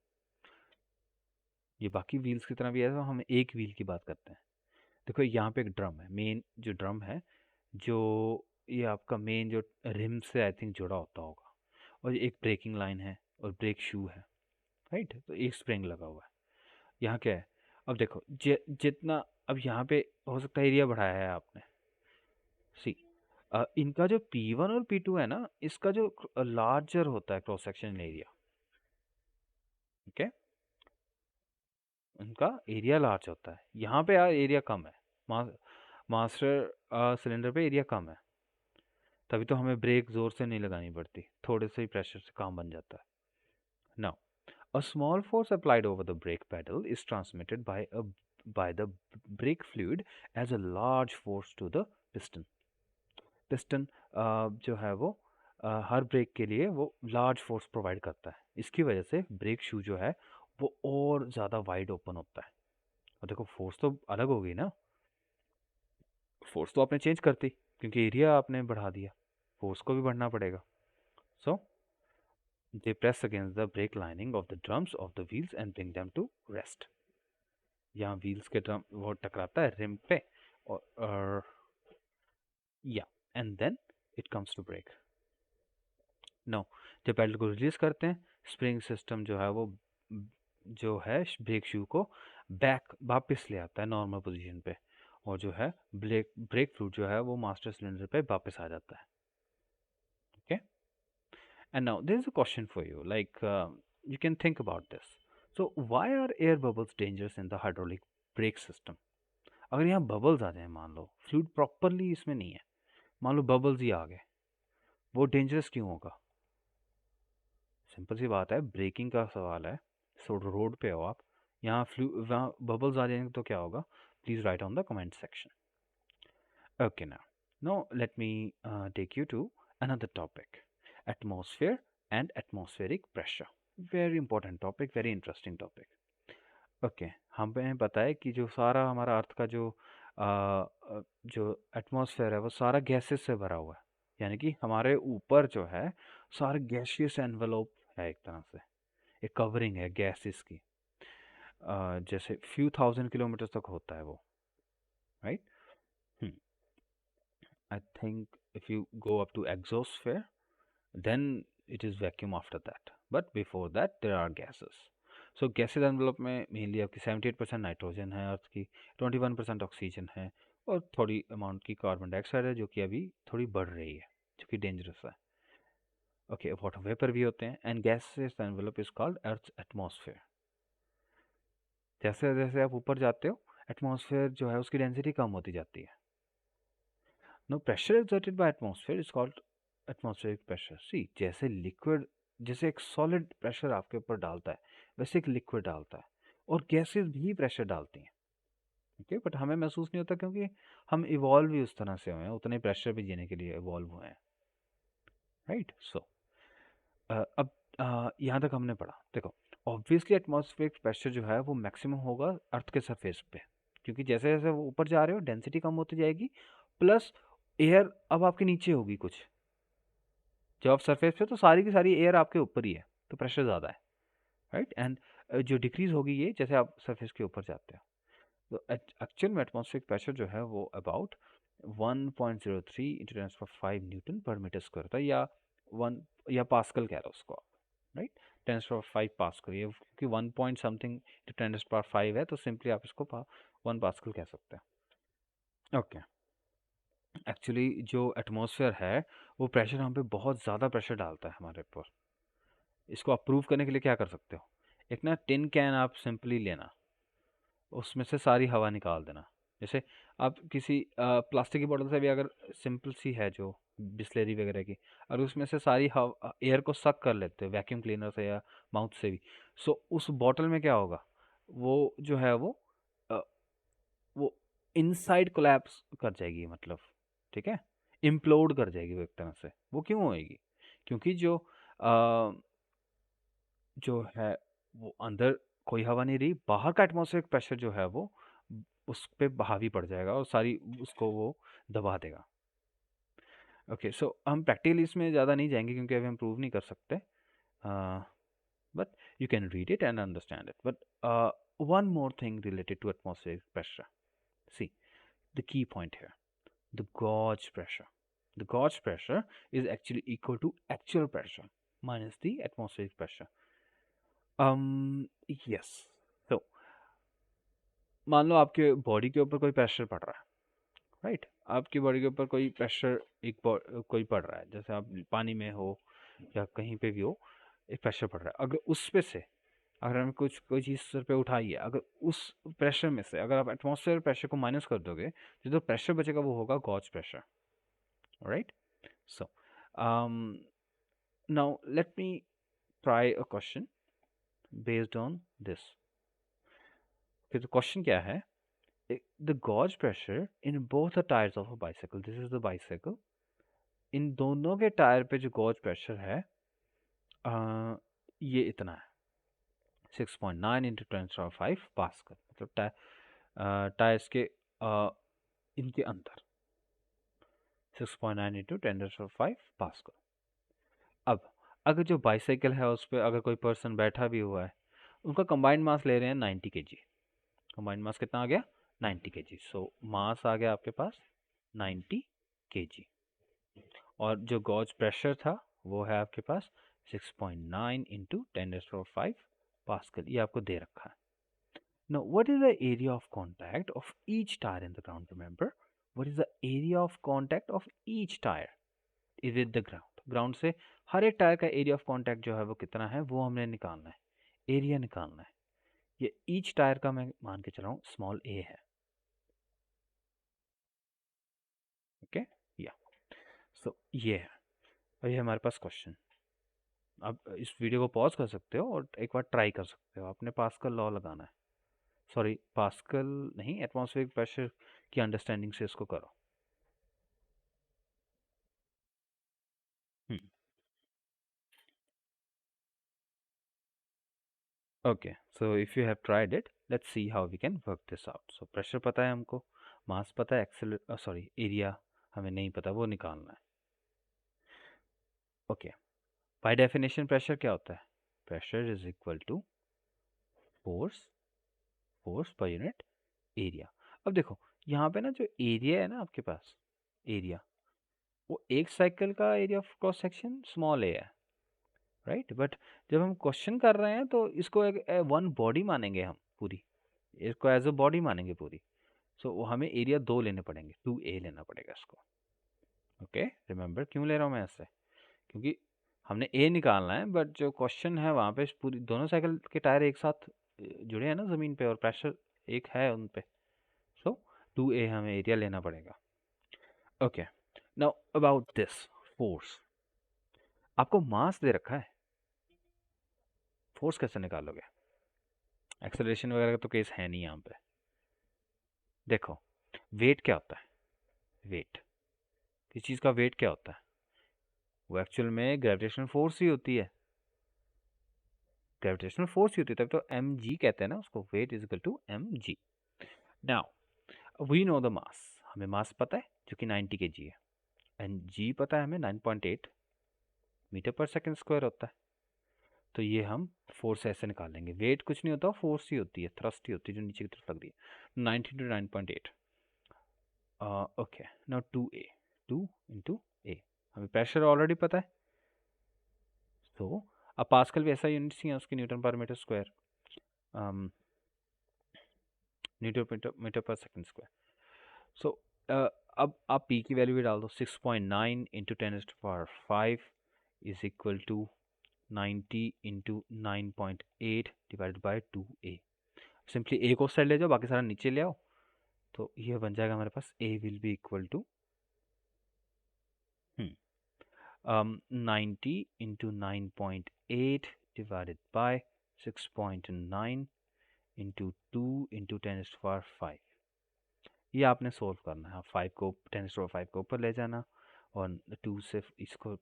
A: ये बाकी व्हील्स की तरह भी है, तो हम एक व्हील की बात करते हैं। देखो यहाँ पे एक ड्रम है, मेन जो ड्रम है, जो ये आपका मेन जो रिम से आई थिंक जुड़ा होता होगा, और एक ब्रेकिंग लाइन है और ब्रेक शू है, राइट। तो एक स्प्रिंग लगा हुआ है। यहाँ क्या है, अब देखो जितना अब यहाँ पे हो सकता है एरिया बढ़ाया है आपने, सी इनका जो P1 और P2 है ना, इसका जो लार्जर होता है क्रॉस सेक्शन एरिया, ओके, उनका एरिया लार्ज होता है। यहाँ पे यार एरिया कम है, मास्टर सिलेंडर पे एरिया कम है, तभी तो हमें ब्रेक ज़ोर से नहीं लगानी पड़ती, थोड़े से ही प्रेशर से काम बन जाता है। Now a small force applied over the brake pedal is transmitted by the brake fluid as a large force to the piston. Piston जो है वो हर ब्रेक के लिए वो लार्ज फोर्स प्रोवाइड करता है। इसकी वजह से ब्रेक शू जो है वो और ज़्यादा वाइड ओपन होता है। और देखो फोर्स तो अलग हो गई ना, फोर्स तो आपने चेंज करती क्योंकि एरिया आपने बढ़ा दिया, फोर्स को भी बढ़ना पड़ेगा। So they press against the brake lining of the drums of the wheels and bring them to rest. यहाँ व्हील्स के ड्रम वो टकराता है रिम पे और या and then it comes to brake. No, जब पेडल को रिलीज करते हैं स्प्रिंग सिस्टम जो है वो जो है ब्रेक शू को बैक वापस ले आता है नॉर्मल पोजीशन पे, और जो है ब्रेक फ्लूइड जो है वो मास्टर सिलेंडर पे वापस आ जाता है। Okay, and now there is a question for you, like you can think about this. So why are air bubbles dangerous in the hydraulic brake system? अगर यहाँ बबल्स आ जाए, मान लो फ्लूइड प्रॉपरली इसमें नहीं है, मान लो बबल्स ही आ गए, वो डेंजरस क्यों होगा? सिंपल सी बात है, ब्रेकिंग का सवाल है, सो रोड पे हो आप, यहाँ वहाँ बबल्स आ जाएंगे तो क्या होगा? Please right on the comment section. Okay, now let me take you to another topic, atmosphere and atmospheric pressure. Very important topic, very interesting topic. Okay, हमें पता है कि जो सारा हमारा अर्थ का जो एटमॉस्फेयर है वो सारा गैसेस से भरा हुआ है, यानी कि हमारे ऊपर जो है सारा गैसियस एनवेलोप है, एक तरह से एक कवरिंग है गैसेस की। जैसे फ्यू थाउजेंड किलोमीटर तक होता है वो, right? I think if you go up to exosphere then it is vacuum after that, but before that there are gases. So gases envelope में मेनली आपकी 78% नाइट्रोजन है अर्थ की, 21% ऑक्सीजन है, और थोड़ी अमाउंट की कार्बन डाइऑक्साइड है जो कि अभी थोड़ी बढ़ रही है, जो कि डेंजरस है। ओके, वाटर वेपर भी होते हैं, and gases envelope is called earth atmosphere. जैसे जैसे आप ऊपर जाते हो एटमॉस्फेयर जो है उसकी डेंसिटी कम होती जाती है। No, pressure exerted by atmosphere is called atmospheric pressure. See, जैसे लिक्विड, जैसे एक सॉलिड प्रेशर आपके ऊपर डालता है वैसे एक लिक्विड डालता है, और गैसेस भी प्रेशर डालती हैं। ओके, बट हमें महसूस नहीं होता क्योंकि हम इवॉल्व भी उस तरह से हुए हैं, उतने प्रेशर भी जीने के लिए इवॉल्व हुए हैं, राइट? सो अब यहाँ तक हमने पढ़ा। देखो, ऑब्वियसली एटमॉस्फेरिक प्रेशर जो है वो मैक्सिमम होगा अर्थ के सरफेस पे, क्योंकि जैसे जैसे वो ऊपर जा रहे हो डेंसिटी कम होती जाएगी, प्लस एयर अब आपके नीचे होगी कुछ। जब आप सरफेस पे तो सारी की सारी एयर आपके ऊपर ही है, तो प्रेशर ज़्यादा है, राइट? एंड जो डिक्रीज होगी ये जैसे आप सरफेस के ऊपर जाते हो। तो एक्चुअल में एटमॉस्फेरिक प्रेशर जो है वो about 1.03 into 10⁵ newton per metre square होता है, या 1 या पास्कल कह लो उसको आप, राइट? 10⁵ पास्कल, ये क्योंकि 1 पॉइंट समथिंग इंटू 10⁵ है तो सिंपली आप इसको 1 पास्कल कह सकते हैं। ओके, एक्चुअली जो एटमॉस्फेयर है वो प्रेशर हम पे बहुत ज़्यादा प्रेशर डालता है हमारे ऊपर। इसको अप्रूव करने के लिए क्या कर सकते हो, एक ना टिन कैन आप सिंपली लेना, उसमें से सारी हवा निकाल देना। जैसे आप किसी प्लास्टिक की बोतल से भी अगर सिंपल सी है जो बिस्लेरी वगैरह की, और उसमें से सारी हवा एयर को सक कर लेते हो वैक्यूम क्लीनर से या माउथ से भी, सो उस बॉटल में क्या होगा, वो जो है अ, वो इनसाइड कोलैप्स कर जाएगी, मतलब ठीक है, इम्प्लोड कर जाएगी वो एक तरह से। वो क्यों होएगी? क्योंकि जो है वो अंदर कोई हवा नहीं रही, बाहर का एटमॉस्फेरिक प्रेशर जो है वो उस पे हावी पड़ जाएगा और सारी उसको वो दबा देगा। ओके, सो हम प्रैक्टिकली इसमें ज़्यादा नहीं जाएंगे क्योंकि अभी हम प्रूव नहीं कर सकते, but you can read it and understand it. But one more thing related to atmospheric pressure, see the key point here, the gauge pressure. The gauge pressure is actually equal to actual pressure minus the atmospheric pressure. Yes. So, मान लो आपके body के ऊपर कोई pressure पड़ रहा है, right? आपकी body के ऊपर कोई प्रेशर कोई पड़ रहा है, जैसे आप पानी में हो या कहीं पे भी हो, एक प्रेशर पड़ रहा है। अगर उस पे से अगर हमें कुछ कोई चीज़ सर पे उठाई है, अगर उस प्रेशर में से अगर आप एटमॉस्फेयर प्रेशर को माइनस कर दोगे, जो प्रेशर बचेगा वो होगा gauge pressure, right? So now let me try a question based on this. फिर क्वेश्चन क्या है? The gauge pressure in both the tyres of a bicycle, this is the bicycle, इन दोनों के टायर पे जो गॉज प्रेशर है ये इतना है 6.9 इंटू 10⁵ पास्कल, मतलब टायर्स के इनके अंदर 6.9 इंटू 10⁵ पास्कल। अब अगर जो बाइसाइकिल है उस पर अगर कोई पर्सन बैठा भी हुआ है, उनका कंबाइंड मास ले रहे हैं 90 केजी। कंबाइंड मास कितना आ गया? 90 केजी। सो मास आ गया आपके पास 90 केजी, और जो गॉज प्रेशर था वो है आपके पास 6.9 इंटू 10⁵ पास्कल, ये आपको दे रखा है। Now, what is the area of contact of each tire in the ground? Remember, what is the area of contact of each tire is with the ground? Ground से हर एक टायर का area of contact जो है वो कितना है, वो हमने निकालना है, एरिया निकालना है। ये ईच टायर का मैं मान के चला हूँ स्मॉल ए है, ओके या सो ये है, और ये हमारे पास क्वेश्चन। आप इस वीडियो को पॉज कर सकते हो और एक बार ट्राई कर सकते हो, आपने पास्कल लॉ लगाना है, सॉरी पास्कल नहीं, एटमॉस्फेरिक प्रेशर की अंडरस्टैंडिंग से इसको करो। Okay, so if you have tried it, let's see how we can work this out. So pressure पता है हमको, मास पता है, सॉरी एरिया हमें नहीं पता, वो निकालना है। ओके, बाय डेफिनेशन प्रेशर क्या होता है? Pressure is equal to force, force per unit area. अब देखो यहाँ पे ना जो एरिया है ना आपके पास, एरिया वो एक साइकिल का area of cross section small A है, राइट? बट जब हम क्वेश्चन कर रहे हैं तो इसको एक वन बॉडी मानेंगे हम पूरी, इसको एज अ बॉडी मानेंगे पूरी। सो वो हमें एरिया 2 लेने पड़ेंगे, 2a लेना पड़ेगा इसको। ओके, रिमेंबर क्यों ले रहा हूँ मैं ऐसे? क्योंकि हमने ए निकालना है, बट जो क्वेश्चन है वहाँ पे पूरी दोनों साइकिल के टायर एक साथ जुड़े हैं ना ज़मीन पे, और प्रेशर एक है उन पे। सो 2a हमें एरिया लेना पड़ेगा। Okay, now about this force, आपको मास दे रखा है, फोर्स कैसे निकालोगे? एक्सेलरेशन वगैरह का तो केस है नहीं यहाँ पे। देखो वेट क्या होता है? वेट, किस चीज़ का वेट क्या होता है? वो एक्चुअल में ग्रेविटेशनल फोर्स ही होती है, ग्रेविटेशनल फोर्स ही होती है, तब तो एम जी कहते हैं ना उसको, weight is equal to M G. Now we know the mass, हमें मास पता है जो कि 90 के जी है, एंड जी पता है हमें 9.8 मीटर पर सेकेंड स्क्वायर होता है। तो ये हम फोर्स ऐसे निकाल लेंगे, वेट कुछ नहीं होता, फोर्स ही होती है, थ्रस्ट ही होती है जो नीचे की तरफ लग रही है, 90 to 9.8। Okay, now 2a, 2 into A, हमें प्रेशर ऑलरेडी पता है, तो अब पास्कल भी ऐसा यूनिट्स ही है उसकी, newton per metre square, newton metre per second square. So अब आप पी की वैल्यू भी डाल दो, 6.9 into 10⁵ is equal to 90 into 9.8 divided by 2a। Simply A को साइड ले जाओ, बाकी सारा नीचे ले आओ, तो ये बन जाएगा हमारे पास A will be equal to 90 into 9.8 divided by 6.9 into 2 into 10⁵। ये आपने सोल्व करना है, 5 को 10⁵ को ऊपर ले जाना और 2 से इसको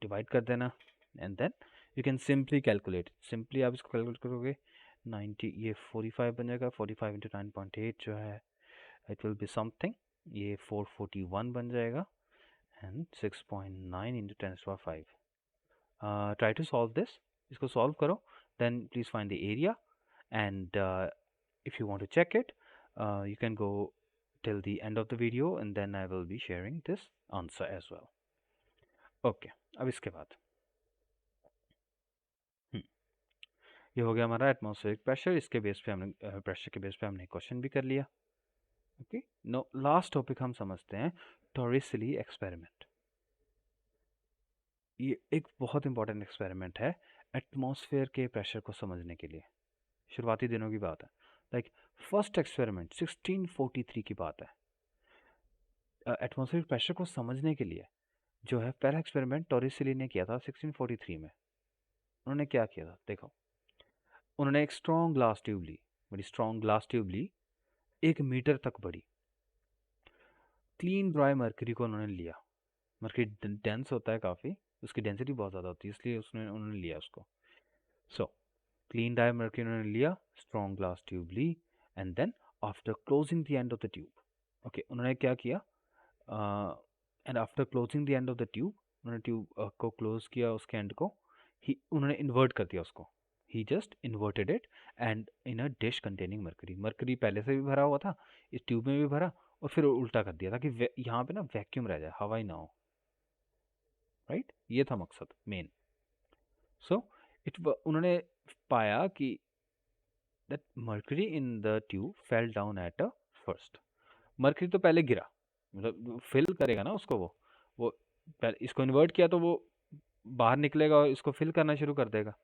A: डिवाइड कर देना, and then you can simply calculate, simply आप इसको कैलकुलेट करोगे 90, ये 45 बन जाएगा, 45 इंटू 9.8 जो है इट विल बी समथिंग, ये 441 बन जाएगा, and 6.9 into 10⁵। Try to solve this, इसको सॉल्व करो, then please find the area, and if you want to check it, you can go till the end of the video and then I will be sharing this answer as well. Okay, अब इसके बाद ये हो गया हमारा atmospheric pressure, इसके base पे हमने प्रेशर के बेस पे हमने क्वेश्चन भी कर लिया। ओके, नो लास्ट टॉपिक हम समझते हैं, टॉरिसली एक्सपेरिमेंट। ये एक बहुत इंपॉर्टेंट एक्सपेरिमेंट है एटमॉस्फेयर के प्रेशर को समझने के लिए। शुरुआती दिनों की बात है। लाइक फर्स्ट एक्सपेरिमेंट 1643 की बात है। एटमॉस्फेरिक प्रेशर को समझने के लिए जो है पहला एक्सपेरिमेंट टॉरिसिली ने किया था 1643 में। उन्होंने क्या किया था देखो, उन्होंने एक स्ट्रॉन्ग ग्लास ट्यूब ली, बड़ी स्ट्रॉन्ग ग्लास ट्यूब ली, 1 मीटर तक बड़ी। क्लीन ड्राई मर्करी को उन्होंने लिया। मर्करी डेंस होता है काफ़ी, उसकी डेंसिटी बहुत ज़्यादा होती है, इसलिए उन्होंने लिया उसको। सो क्लीन ड्राई मर्करी उन्होंने लिया, स्ट्रॉन्ग ग्लास ट्यूब ली, and then after closing the end of the tube, okay, उन्होंने क्या किया, and after closing the end of the tube, उन्होंने ट्यूब को क्लोज किया, उसके एंड को ही उन्होंने इन्वर्ट कर दिया उसको। He just inverted it and in a dish containing mercury. Mercury पहले से भी भरा हुआ था, इस ट्यूब में भी भरा, और फिर उल्टा कर दिया ताकि यहाँ पे ना वैक्यूम रह जाए, हवा ही ना हो। राइट, ये था मकसद मेन। सो उन्होंने पाया कि that mercury in the tube fell down at a first. Mercury तो पहले गिरा, मतलब फिल करेगा ना उसको, वो पहले इसको इन्वर्ट किया तो वो बाहर निकलेगा और इसको फिल करना शुरू कर देगा।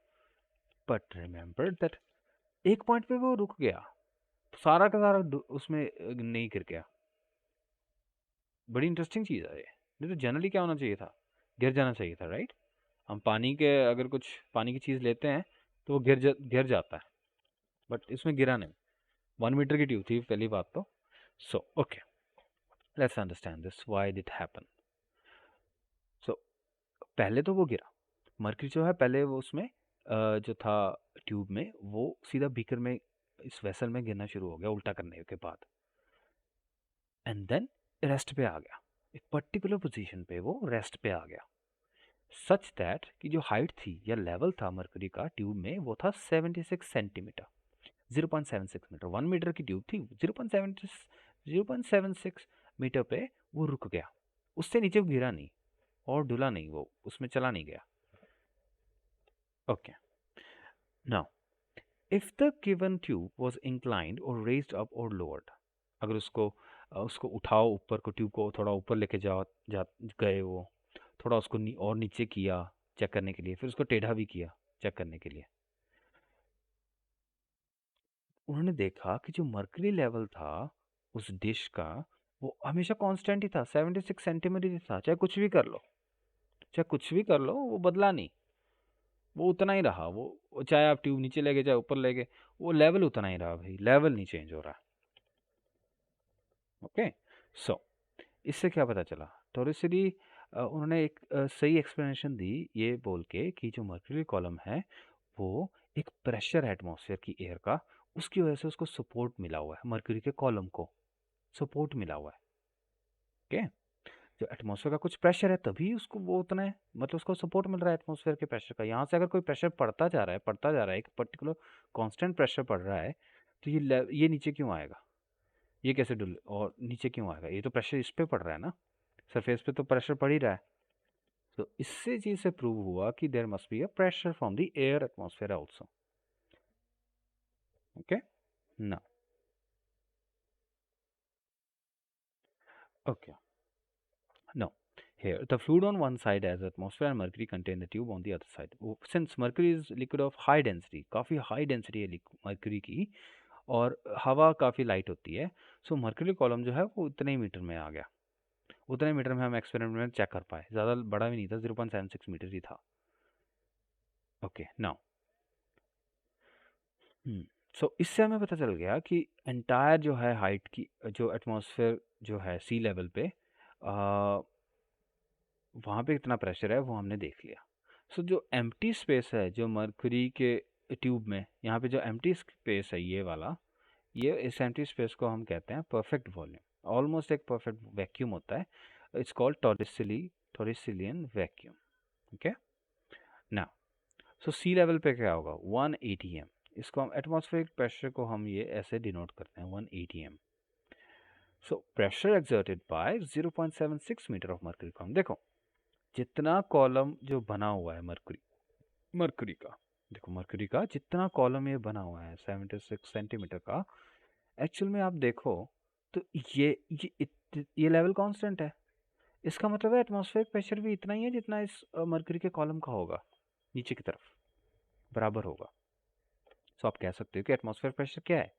A: बट रिमेंबर दैट एक पॉइंट पे वो रुक गया, सारा का सारा उसमें नहीं गिर गया। बड़ी इंटरेस्टिंग चीज़ है ये। नहीं तो जनरली क्या होना चाहिए था, गिर जाना चाहिए था, राइट। हम पानी के अगर कुछ पानी की चीज़ लेते हैं तो वो गिर जाता है, बट इसमें गिरा नहीं। 1 मीटर की ट्यूब थी पहली बात तो। So okay, let's understand this why did happen. So पहले तो वो गिरा, मर्करी जो है पहले वो उसमें जो था ट्यूब में, वो सीधा बीकर में, इस वेसल में गिरना शुरू हो गया उल्टा करने के बाद, एंड देन रेस्ट पे आ गया। एक पर्टिकुलर पोजीशन पे वो रेस्ट पे आ गया, सच दैट कि जो हाइट थी या लेवल था मर्करी का ट्यूब में वो था 76 सेंटीमीटर, 0.76 मीटर। 1 मीटर की ट्यूब थी, 0.76 मीटर पे वो रुक गया, उससे नीचे वो गिरा नहीं और डुला नहीं, वो उसमें चला नहीं गया। Okay, now if the given tube was inclined और रेज्ड अप और लोअर्ड, अगर उसको उठाओ ऊपर को, ट्यूब को थोड़ा ऊपर लेके जा गए, वो थोड़ा उसको और नीचे किया चेक करने के लिए, फिर उसको टेढ़ा भी किया चेक करने के लिए, उन्होंने देखा कि जो मर्करी लेवल था उस डिश का वो हमेशा कांस्टेंट ही था, 76 सेंटीमीटर ही था। चाहे कुछ भी कर लो, चाहे कुछ भी कर लो, वो बदला नहीं, वो उतना ही रहा। वो चाहे आप ट्यूब नीचे ले गए चाहे ऊपर ले गए, वो लेवल उतना ही रहा भाई, लेवल नहीं चेंज हो रहा। ओके, सो इससे क्या पता चला, टोरिसिली उन्होंने एक सही एक्सप्लेनेशन दी ये बोल के कि जो मर्क्यूरी कॉलम है वो एक प्रेशर एटमॉस्फेयर की एयर का, उसकी वजह से उसको सपोर्ट मिला हुआ है, मर्क्यूरी के कॉलम को सपोर्ट मिला हुआ है। ओके, जो एटमॉस्फेयर का कुछ प्रेशर है तभी उसको वो उतना है, मतलब उसको सपोर्ट मिल रहा है एटमॉस्फेयर के प्रेशर का। यहाँ से अगर कोई प्रेशर पड़ता जा रहा है, एक पर्टिकुलर कांस्टेंट प्रेशर पड़ रहा है, तो ये नीचे क्यों आएगा, ये कैसे डुल और नीचे क्यों आएगा, ये तो प्रेशर इस पे पड़ रहा है ना, सरफेस पे तो प्रेशर पड़ ही रहा है। तो इससे चीज से प्रूव हुआ कि there must be a pressure from the air atmosphere also. Okay, now okay, no, here the fluid on one side has atmosphere and mercury contain the tube on the other side. Since mercury is liquid of high density, काफ़ी high density है mercury की, और हवा काफ़ी light होती है, सो mercury column जो है वो उतने ही मीटर में आ गया, उतने मीटर में हम एक्सपेरिमेंट में चेक कर पाए, ज़्यादा बड़ा भी नहीं था, 0.76 मीटर ही था। ओके, नाउ सो इससे हमें पता चल गया कि एंटायर जो है हाइट की, जो एटमॉस्फेयर जो है सी लेवल पे, वहाँ पे कितना प्रेशर है वो हमने देख लिया। सो जो एम्प्टी स्पेस है जो मर्क्यूरी के ट्यूब में, यहाँ पे जो एम्प्टी स्पेस है ये वाला, ये इस एम्प्टी स्पेस को हम कहते हैं परफेक्ट वॉल्यूम, ऑलमोस्ट एक परफेक्ट वैक्यूम होता है। It's called torricellian vacuum. Okay, ना सो सी लेवल पे क्या होगा, 1 atm, इसको हम एटमॉस्फेरिक प्रेशर को हम ये ऐसे डिनोट करते हैं 1 atm। So pressure exerted by 0.76 metre of mercury column. देखो जितना कॉलम जो बना हुआ है मर्क्यूरी मर्क्यूरी का, देखो मर्क्यूरी का जितना कॉलम ये बना हुआ है 76 सेंटीमीटर का, एक्चुअल में आप देखो तो ये लेवल कांस्टेंट है। इसका मतलब है एटमॉस्फेरिक प्रेशर भी इतना ही है जितना इस मर्क्यूरी के कॉलम का होगा, नीचे की तरफ बराबर होगा। तो आप कह सकते हो कि एटमॉस्फेयर प्रेशर क्या है?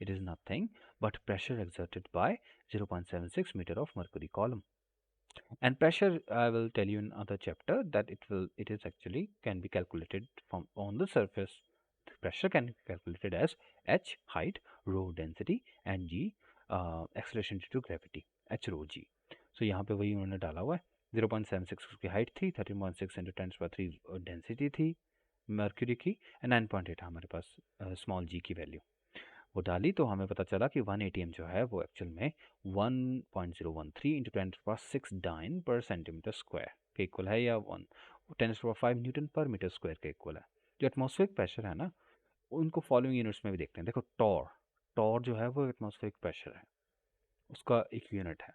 A: It is nothing but pressure exerted by 0.76 metre of mercury column. And pressure, I will tell you in other chapter that it is actually can be calculated from on the surface. The pressure can be calculated as h height, rho density, and g acceleration due to gravity, h rho g. So यहाँ पे वही उन्होंने डाला हुआ है. 0.76 उसकी height थी, 13.6 into 10⁻³ density थी मर्क्यूरी की, एंड 9.8 हमारे पास स्मॉल जी की वैल्यू वो डाली. तो हमें पता चला कि 1 ATM जो है वो एक्चुअल में 1.013 into 10⁻6 dine per centimetre square के इक्वल है, या 10⁻5 न्यूटन पर मीटर स्क्वायर के इक्वल है. जो एटमॉस्फेरिक प्रेशर है ना, उनको फॉलोइंग यूनिट्स में भी देखते हैं. देखो टॉर, टॉर जो है वो एटमॉस्फेरिक प्रेशर है, उसका एक यूनिट है.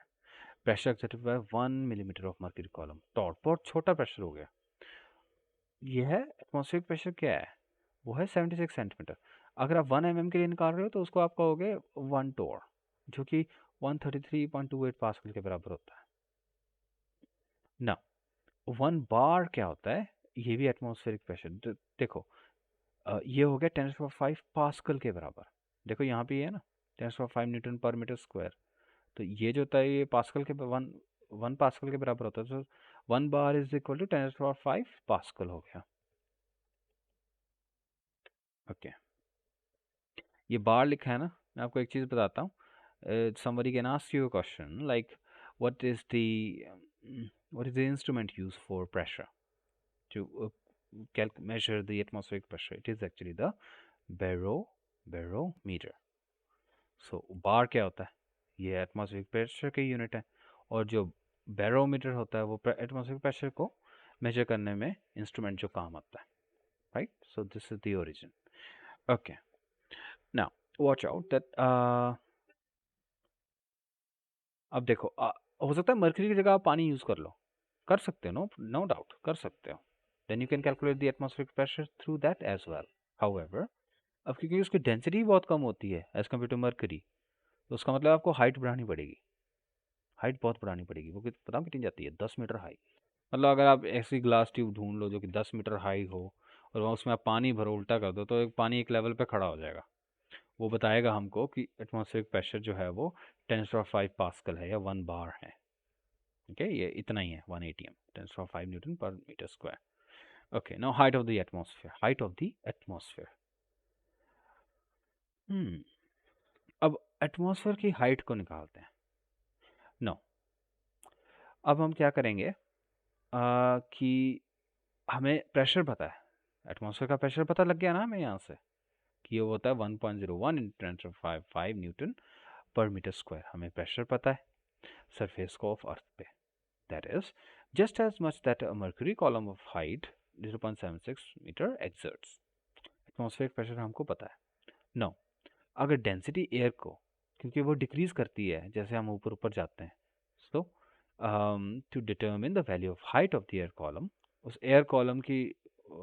A: Pressure exerted by 1 millimetre of mercury column. Torr बहुत छोटा प्रेशर हो गया. ये है एटमॉस्फेरिक प्रेशर क्या है, वो है 76 सेंटीमीटर. अगर आप 1 mm के लिए निकाल रहे हो तो उसको आप कहोगे 1 टोर, जो कि 133.28 पास्कल के बराबर होता है ना. 1 बार क्या होता है, ये भी एटमॉस्फेरिक प्रेशर. देखो ये हो गया 10⁵ पास्कल के बराबर. देखो यहाँ पे ये है ना 10⁵ न्यूटन पर मीटर स्क्वायर. तो ये जो होता है ये पास्कल के 1 पास्कल के बराबर होता है. तो 1 bar is equal to 10⁵ pascal हो गया. ओके, ये बार लिखा है ना. मैं आपको एक चीज़ बताता हूँ. somebody can ask you a question like what is the what is the instrument used for pressure to measure the atmospheric pressure? It is actually the barometer. So बार क्या होता है, ये एटमॉस्फेरिक प्रेशर की यूनिट है. और जो barometer होता है वो एटमॉस्फेरिक प्रेशर को मेजर करने में इंस्ट्रूमेंट जो काम आता है. Right, so this is the origin. Okay, now watch out that. अब देखो हो सकता है मर्क्यूरी की जगह आप पानी यूज़ कर लो, कर सकते हो, नो डाउट कर सकते हो. Then you can calculate the atmospheric pressure through that as well. However, अब क्योंकि उसकी डेंसिटी बहुत कम होती है एज कम्पेयर टू मर्क्यूरी, तो उसका मतलब आपको हाइट बढ़ानी पड़ेगी. हाइट बहुत बढ़ानी पड़ेगी. वो पता कितनी जाती है, 10 मीटर हाई. मतलब अगर आप ऐसी ग्लास ट्यूब ढूंढ लो जो कि 10 मीटर हाई हो और वहाँ उसमें आप पानी भरो, उल्टा कर दो, तो एक पानी एक लेवल पे खड़ा हो जाएगा. वो बताएगा हमको कि एटमॉस्फेरिक प्रेशर जो है वो 10⁵ पास्कल है या 1 बार है. ओके, ये इतना ही है 1 ATM, 10⁵ newton per metre square. Okay, now height of the atmosphere. Height of the atmosphere. अब एटमॉस्फेयर की हाइट को निकालते हैं. नो, अब हम क्या करेंगे कि हमें प्रेशर पता है, एटमॉस्फेयर का प्रेशर पता लग गया ना हमें यहाँ से कि ये होता है 1.01 into 10⁵ newton per metre square. हमें प्रेशर पता है सरफेस को ऑफ अर्थ पे. That is just as much that a mercury column of height 0.76 metre exerts. Atmospheric pressure हमको पता है. नो, अगर डेंसिटी एयर को, क्योंकि वो डिक्रीज करती है जैसे हम ऊपर ऊपर जाते हैं, so to determine the value of height of the air column, उस एयर कॉलम की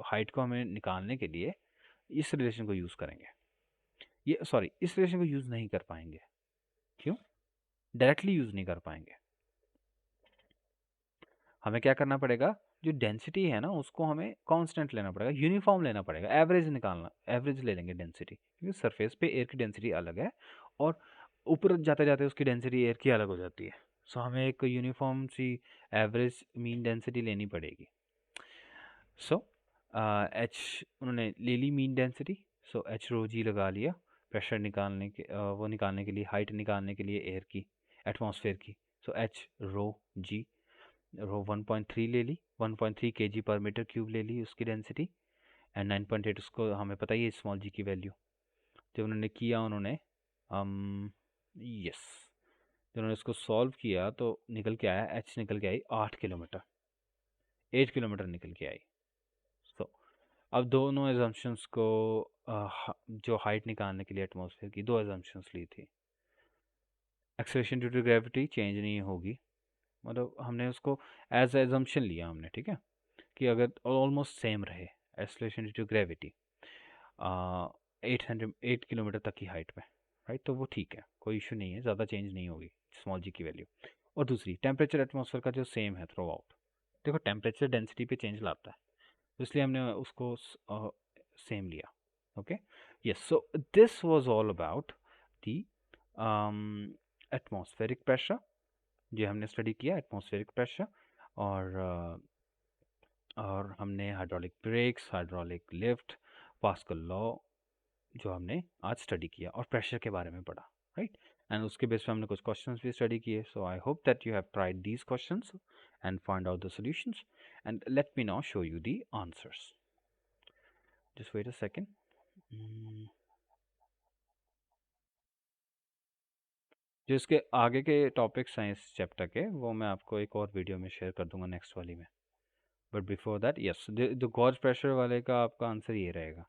A: हाइट को हमें निकालने के लिए इस रिलेशन को यूज़ करेंगे. ये सॉरी, इस रिलेशन को यूज़ नहीं कर पाएंगे. क्यों? डायरेक्टली यूज़ नहीं कर पाएंगे. हमें क्या करना पड़ेगा, जो डेंसिटी है ना उसको हमें कांस्टेंट लेना पड़ेगा, यूनिफॉर्म लेना पड़ेगा. एवरेज निकालना, एवरेज ले लेंगे डेंसिटी, क्योंकि सरफेस पे एयर की डेंसिटी अलग है और ऊपर जाते जाते उसकी डेंसिटी एयर की अलग हो जाती है. सो हमें एक यूनिफॉर्म सी एवरेज मीन डेंसिटी लेनी पड़ेगी. सो एच उन्होंने ले ली मीन डेंसिटी. सो एच रो जी लगा लिया प्रेशर निकालने के वो निकालने के लिए, हाइट निकालने के लिए एयर की, एटमॉस्फेयर की. सो एच रो जी, रो 1.3 ले ली, 1.3 kg पर मीटर क्यूब ले ली उसकी डेंसिटी. एंड 9.8 उसको हमें पता ही है स्मॉल जी की वैल्यू. जब उन्होंने किया, उन्होंने यस जब उन्होंने इसको सॉल्व किया तो निकल के आया, एच निकल के आई 8 किलोमीटर, 8 किलोमीटर निकल के आई. सो अब दोनों एजम्पशंस को जो हाइट निकालने के लिए एटमॉस्फेयर की दो एजम्पशंस ली थी. Acceleration due to gravity change नहीं होगी, मतलब हमने उसको एज एजम्पशन लिया हमने. ठीक है, कि अगर ऑलमोस्ट सेम रहे acceleration due to gravity 8 kilometre तक की हाइट पे, राइट, तो वो ठीक है, कोई इशू नहीं है, ज़्यादा चेंज नहीं होगी स्मॉल जी की वैल्यू. और दूसरी, टेम्परेचर एटमॉस्फेयर का जो सेम है थ्रू आउट. देखो टेम्परेचर डेंसिटी पे चेंज लाता है, तो इसलिए हमने उसको सेम लिया. Okay, Yes, so this was all about the um, atmospheric pressure, जो हमने स्टडी किया एटमॉस्फेरिक प्रेशर, और और हमने hydraulic breaks, hydraulic lift, pascal law जो हमने आज स्टडी किया और प्रेशर के बारे में पढ़ा, राइट। एंड उसके बेस पे हमने कुछ क्वेश्चंस भी स्टडी किए। So I hope that you have tried these questions and find out the solutions, and let me now show you the answers. Just wait a second. जो इसके आगे के टॉपिक्स हैं इस चैप्टर के, वो मैं आपको एक और वीडियो में शेयर कर दूंगा नेक्स्ट वाली में। But before that, yes, the gauge pressure वाले का आपका आंसर ये रहेगा।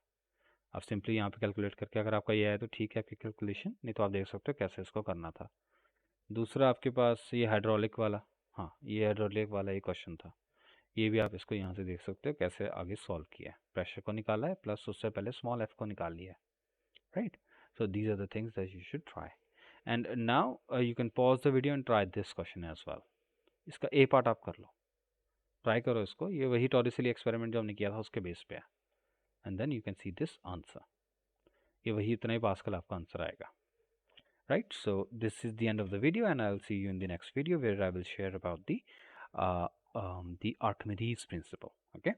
A: आप सिंपली यहाँ पे कैलकुलेट करके, अगर आपका ये है तो ठीक है आपकी कैलकुलेशन, नहीं तो आप देख सकते हो कैसे इसको करना था। दूसरा आपके पास ये हाइड्रोलिक वाला, हाँ ये हाइड्रोलिक वाला ही क्वेश्चन था, ये भी आप इसको यहाँ से देख सकते हो कैसे आगे सॉल्व किया है। प्रेशर को निकाला है प्लस उससे पहले स्मॉल एफ को निकाल लिया है, right. So these are the things that you should try. And now you can pause the video and try this question as well. इसका ए पार्ट आप कर लो, ट्राई करो इसको, ये वही टॉरिसिली एक्सपेरिमेंट जो हमने किया था उसके बेस पे है। And then you can see this answer, ये वही इतना ही पास्कल आपका आंसर आएगा, right? So this is the end of the video, and I'll see you in the next video where I will share about the Archimedes principle. Okay.